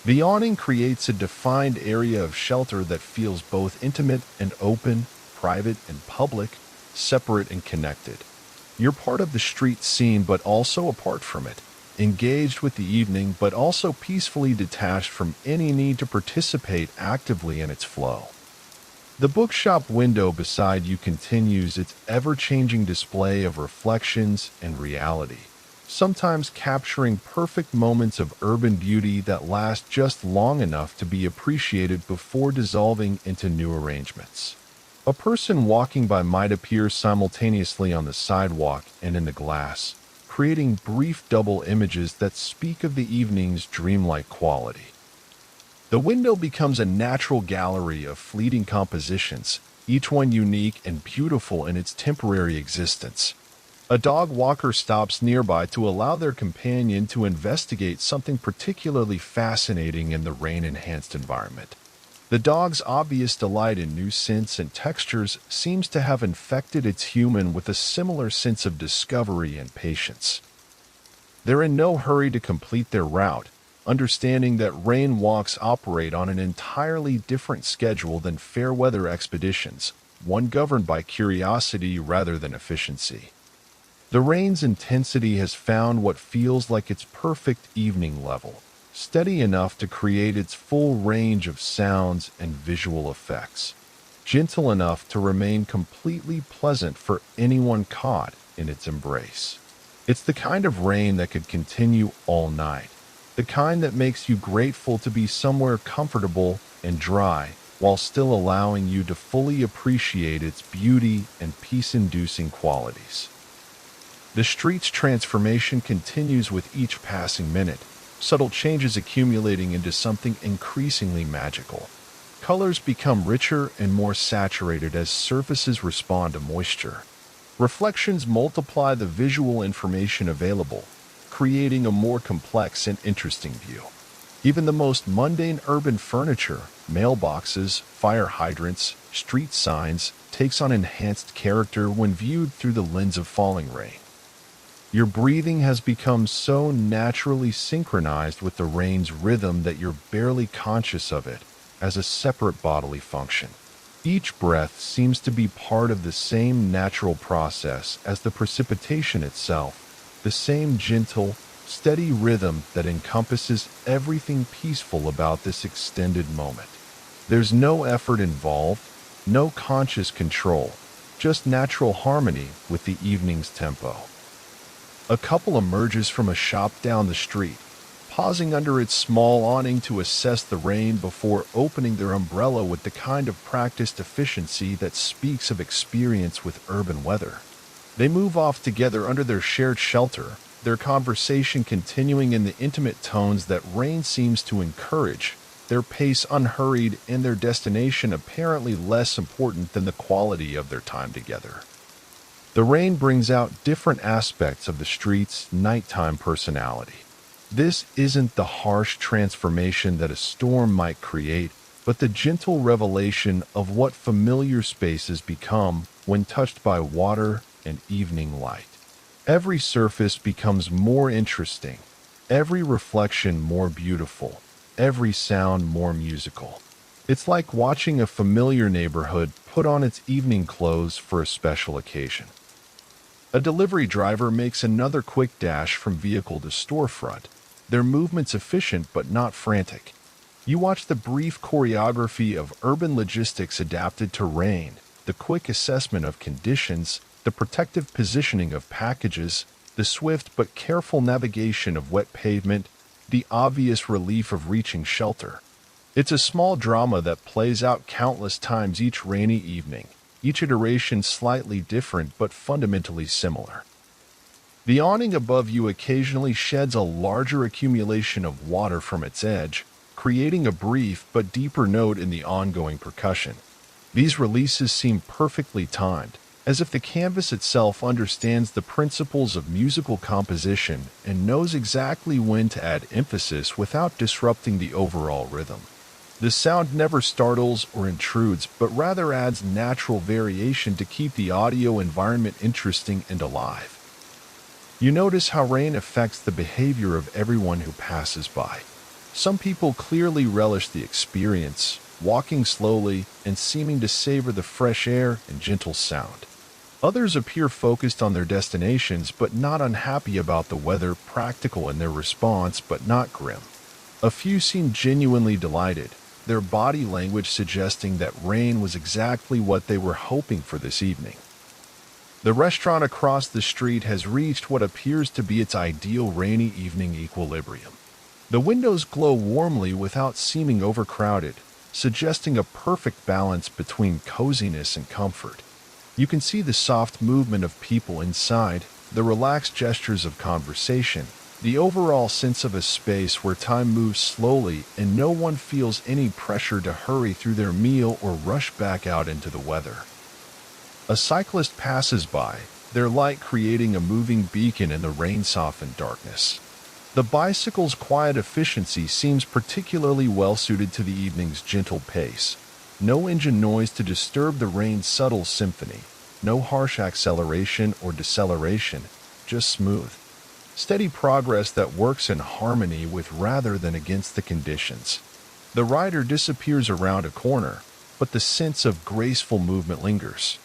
The awning creates a defined area of shelter that feels both intimate and open, private and public, separate and connected. You're part of the street scene but also apart from it, engaged with the evening but also peacefully detached from any need to participate actively in its flow. The bookshop window beside you continues its ever-changing display of reflections and reality, sometimes capturing perfect moments of urban beauty that last just long enough to be appreciated before dissolving into new arrangements. A person walking by might appear simultaneously on the sidewalk and in the glass, creating brief double images that speak of the evening's dreamlike quality. The window becomes a natural gallery of fleeting compositions, each one unique and beautiful in its temporary existence. A dog walker stops nearby to allow their companion to investigate something particularly fascinating in the rain-enhanced environment. The dog's obvious delight in new scents and textures seems to have infected its human with a similar sense of discovery and patience. They're in no hurry to complete their route, understanding that rain walks operate on an entirely different schedule than fair weather expeditions, one governed by curiosity rather than efficiency. The rain's intensity has found what feels like its perfect evening level, steady enough to create its full range of sounds and visual effects, gentle enough to remain completely pleasant for anyone caught in its embrace. It's the kind of rain that could continue all night, the kind that makes you grateful to be somewhere comfortable and dry, while still allowing you to fully appreciate its beauty and peace-inducing qualities. The street's transformation continues with each passing minute, subtle changes accumulating into something increasingly magical. Colors become richer and more saturated as surfaces respond to moisture. Reflections multiply the visual information available, creating a more complex and interesting view. Even the most mundane urban furniture, mailboxes, fire hydrants, street signs, takes on enhanced character when viewed through the lens of falling rain. Your breathing has become so naturally synchronized with the rain's rhythm that you're barely conscious of it as a separate bodily function. Each breath seems to be part of the same natural process as the precipitation itself, the same gentle, steady rhythm that encompasses everything peaceful about this extended moment. There's no effort involved, no conscious control, just natural harmony with the evening's tempo. A couple emerges from a shop down the street, pausing under its small awning to assess the rain before opening their umbrella with the kind of practiced efficiency that speaks of experience with urban weather. They move off together under their shared shelter, their conversation continuing in the intimate tones that rain seems to encourage, their pace unhurried and their destination apparently less important than the quality of their time together. The rain brings out different aspects of the street's nighttime personality. This isn't the harsh transformation that a storm might create, but the gentle revelation of what familiar spaces become when touched by water and evening light. Every surface becomes more interesting, every reflection more beautiful, every sound more musical. It's like watching a familiar neighborhood put on its evening clothes for a special occasion. A delivery driver makes another quick dash from vehicle to storefront, their movements efficient but not frantic. You watch the brief choreography of urban logistics adapted to rain, the quick assessment of conditions, the protective positioning of packages, the swift but careful navigation of wet pavement, the obvious relief of reaching shelter. It's a small drama that plays out countless times each rainy evening, each iteration slightly different but fundamentally similar. The awning above you occasionally sheds a larger accumulation of water from its edge, creating a brief but deeper note in the ongoing percussion. These releases seem perfectly timed, as if the canvas itself understands the principles of musical composition and knows exactly when to add emphasis without disrupting the overall rhythm. The sound never startles or intrudes, but rather adds natural variation to keep the audio environment interesting and alive. You notice how rain affects the behavior of everyone who passes by. Some people clearly relish the experience, walking slowly and seeming to savor the fresh air and gentle sound. Others appear focused on their destinations but not unhappy about the weather, practical in their response but not grim. A few seem genuinely delighted, their body language suggesting that rain was exactly what they were hoping for this evening. The restaurant across the street has reached what appears to be its ideal rainy evening equilibrium. The windows glow warmly without seeming overcrowded, suggesting a perfect balance between coziness and comfort. You can see the soft movement of people inside, the relaxed gestures of conversation, the overall sense of a space where time moves slowly and no one feels any pressure to hurry through their meal or rush back out into the weather. A cyclist passes by, their light creating a moving beacon in the rain-softened darkness. The bicycle's quiet efficiency seems particularly well-suited to the evening's gentle pace. No engine noise to disturb the rain's subtle symphony, no harsh acceleration or deceleration, just smooth, steady progress that works in harmony with rather than against the conditions. The rider disappears around a corner, but the sense of graceful movement lingers.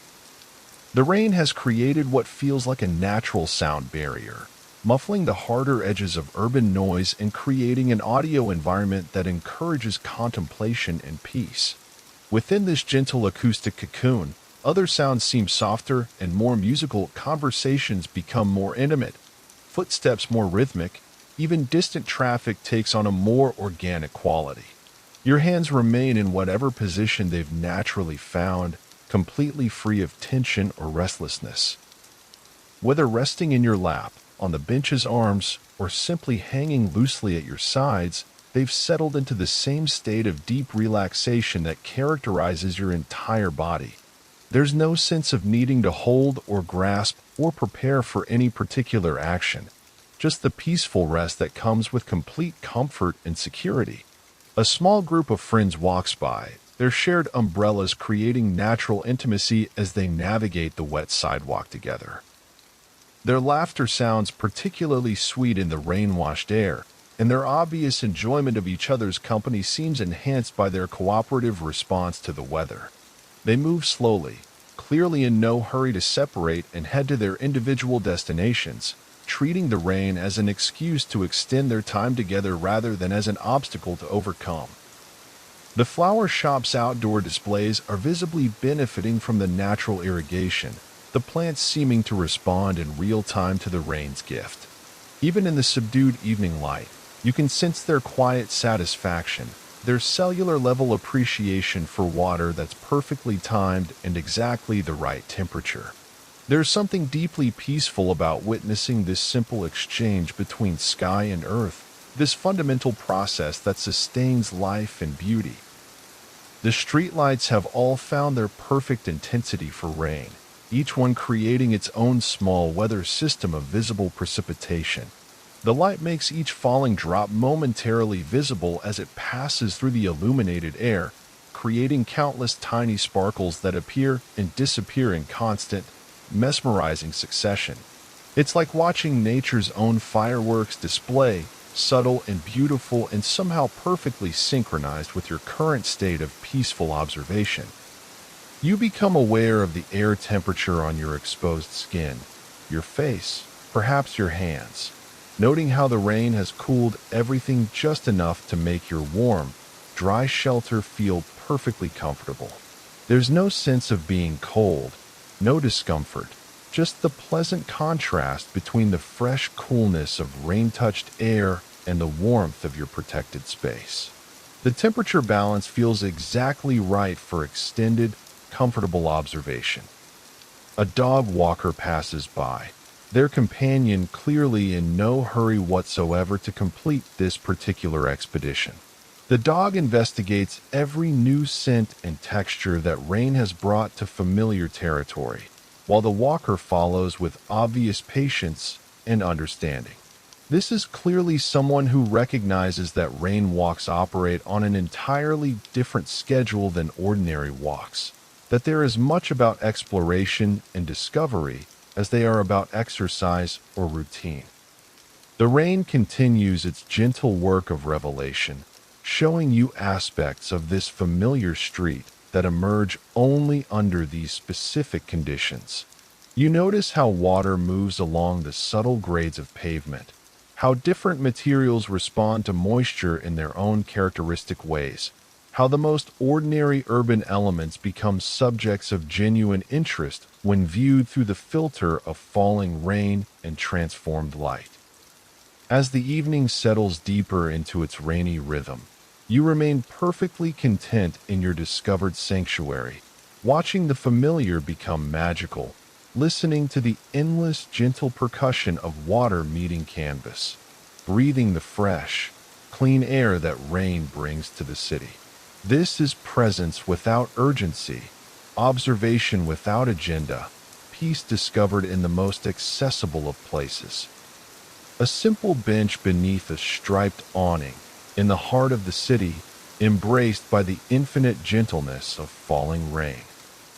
The rain has created what feels like a natural sound barrier, muffling the harder edges of urban noise and creating an audio environment that encourages contemplation and peace. Within this gentle acoustic cocoon, other sounds seem softer and more musical, conversations become more intimate, footsteps more rhythmic, even distant traffic takes on a more organic quality. Your hands remain in whatever position they've naturally found, completely free of tension or restlessness. Whether resting in your lap, on the bench's arms, or simply hanging loosely at your sides, they've settled into the same state of deep relaxation that characterizes your entire body. There's no sense of needing to hold or grasp or prepare for any particular action, just the peaceful rest that comes with complete comfort and security. A small group of friends walks by, their shared umbrellas creating natural intimacy as they navigate the wet sidewalk together. Their laughter sounds particularly sweet in the rain-washed air, and their obvious enjoyment of each other's company seems enhanced by their cooperative response to the weather. They move slowly, clearly in no hurry to separate and head to their individual destinations, treating the rain as an excuse to extend their time together rather than as an obstacle to overcome. The flower shop's outdoor displays are visibly benefiting from the natural irrigation, the plants seeming to respond in real time to the rain's gift. Even in the subdued evening light, you can sense their quiet satisfaction, their cellular level appreciation for water that's perfectly timed and exactly the right temperature. There's something deeply peaceful about witnessing this simple exchange between sky and earth, this fundamental process that sustains life and beauty. The streetlights have all found their perfect intensity for rain, each one creating its own small weather system of visible precipitation. The light makes each falling drop momentarily visible as it passes through the illuminated air, creating countless tiny sparkles that appear and disappear in constant, mesmerizing succession. It's like watching nature's own fireworks display, subtle and beautiful and somehow perfectly synchronized with your current state of peaceful observation. You become aware of the air temperature on your exposed skin, your face, perhaps your hands, noting how the rain has cooled everything just enough to make your warm, dry shelter feel perfectly comfortable. There's no sense of being cold, no discomfort, just the pleasant contrast between the fresh coolness of rain-touched air and the warmth of your protected space. The temperature balance feels exactly right for extended, comfortable observation. A dog walker passes by, their companion clearly in no hurry whatsoever to complete this particular expedition. The dog investigates every new scent and texture that rain has brought to familiar territory, while the walker follows with obvious patience and understanding. This is clearly someone who recognizes that rain walks operate on an entirely different schedule than ordinary walks, that there is much about exploration and discovery as they are about exercise or routine. The rain continues its gentle work of revelation, showing you aspects of this familiar street that emerge only under these specific conditions. You notice how water moves along the subtle grades of pavement, how different materials respond to moisture in their own characteristic ways, how the most ordinary urban elements become subjects of genuine interest when viewed through the filter of falling rain and transformed light. As the evening settles deeper into its rainy rhythm, you remain perfectly content in your discovered sanctuary, watching the familiar become magical, listening to the endless gentle percussion of water meeting canvas, breathing the fresh, clean air that rain brings to the city. This is presence without urgency, observation without agenda, peace discovered in the most accessible of places. A simple bench beneath a striped awning, in the heart of the city, embraced by the infinite gentleness of falling rain.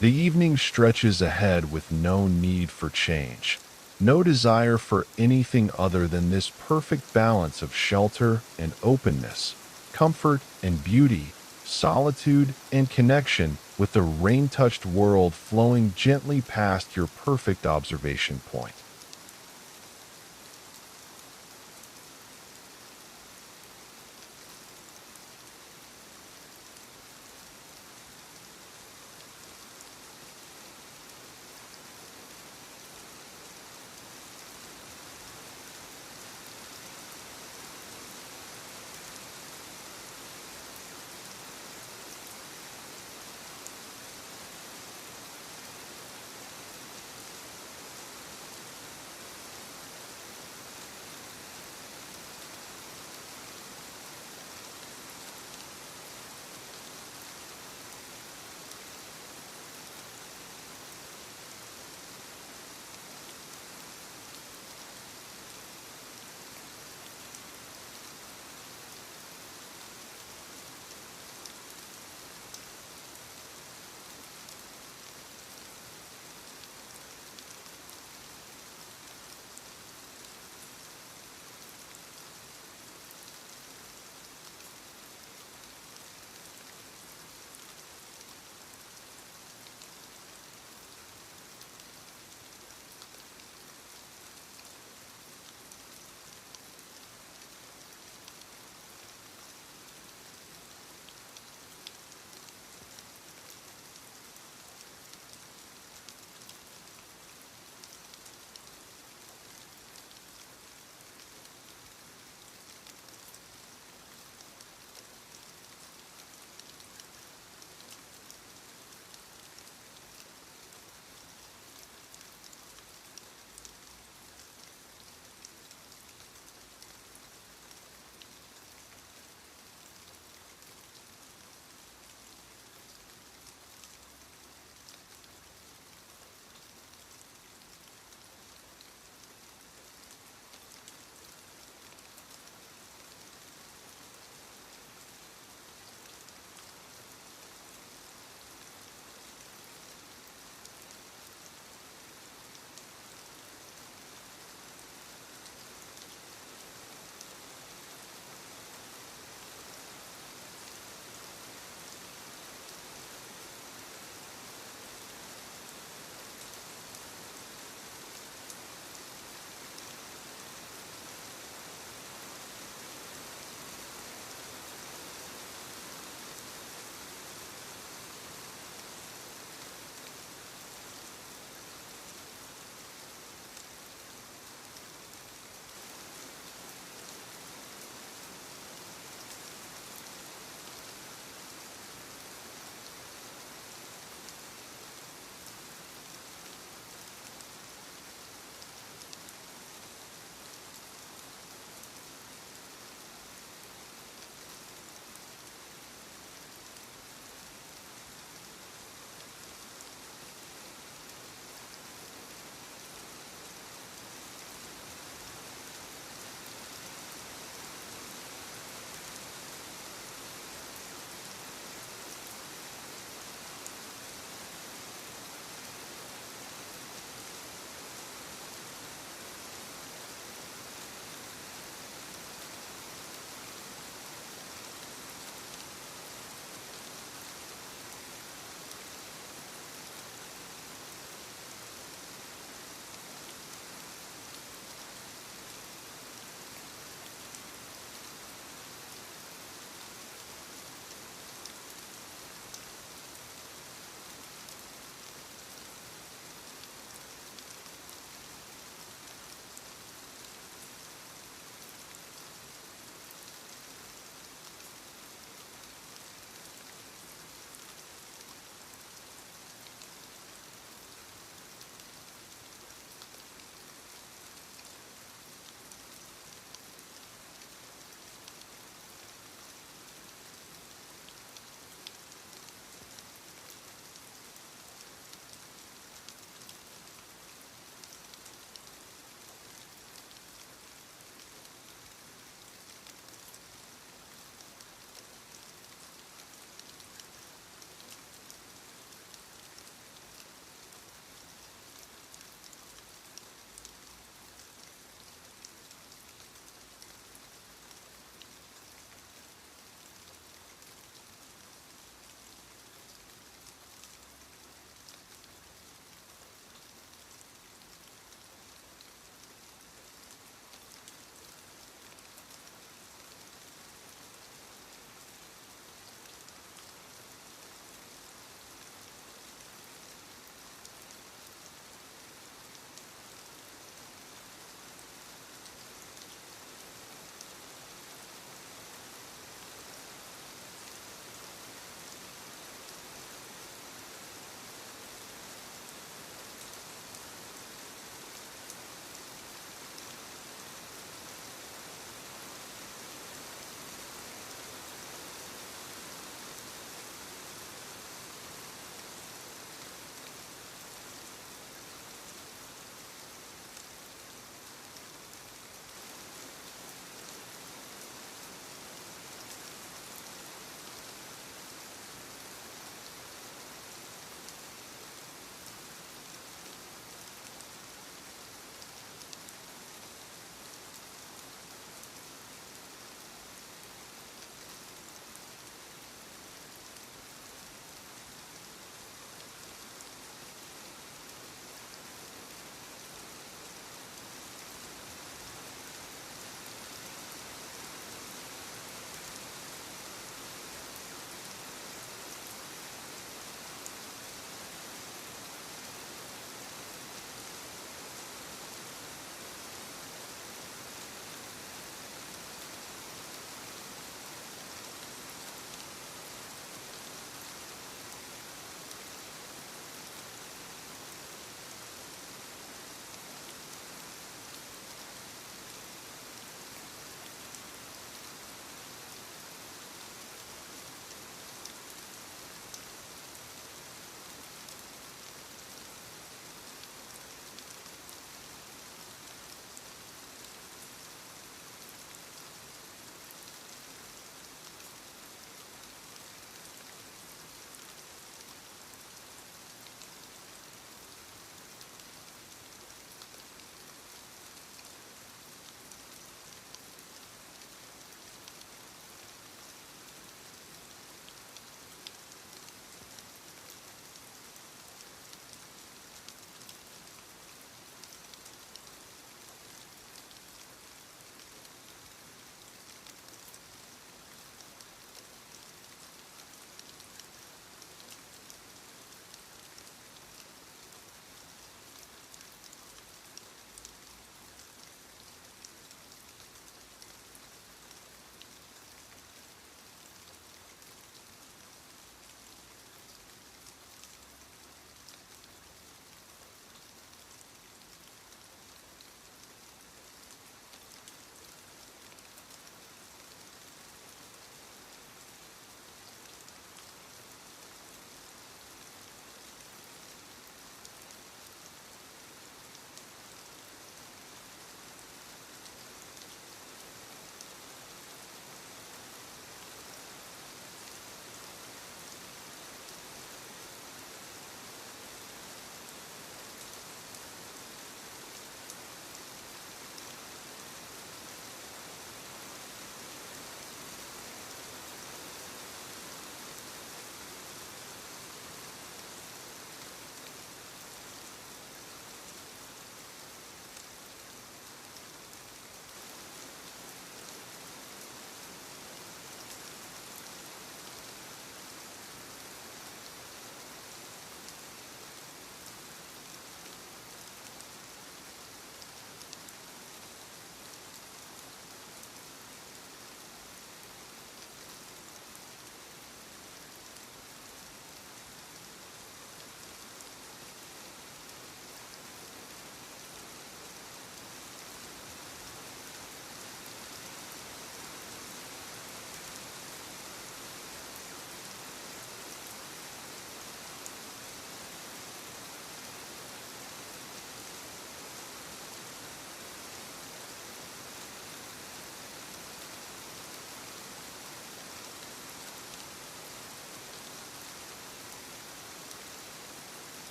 The evening stretches ahead with no need for change, no desire for anything other than this perfect balance of shelter and openness, comfort and beauty, solitude, and connection with the rain-touched world flowing gently past your perfect observation point.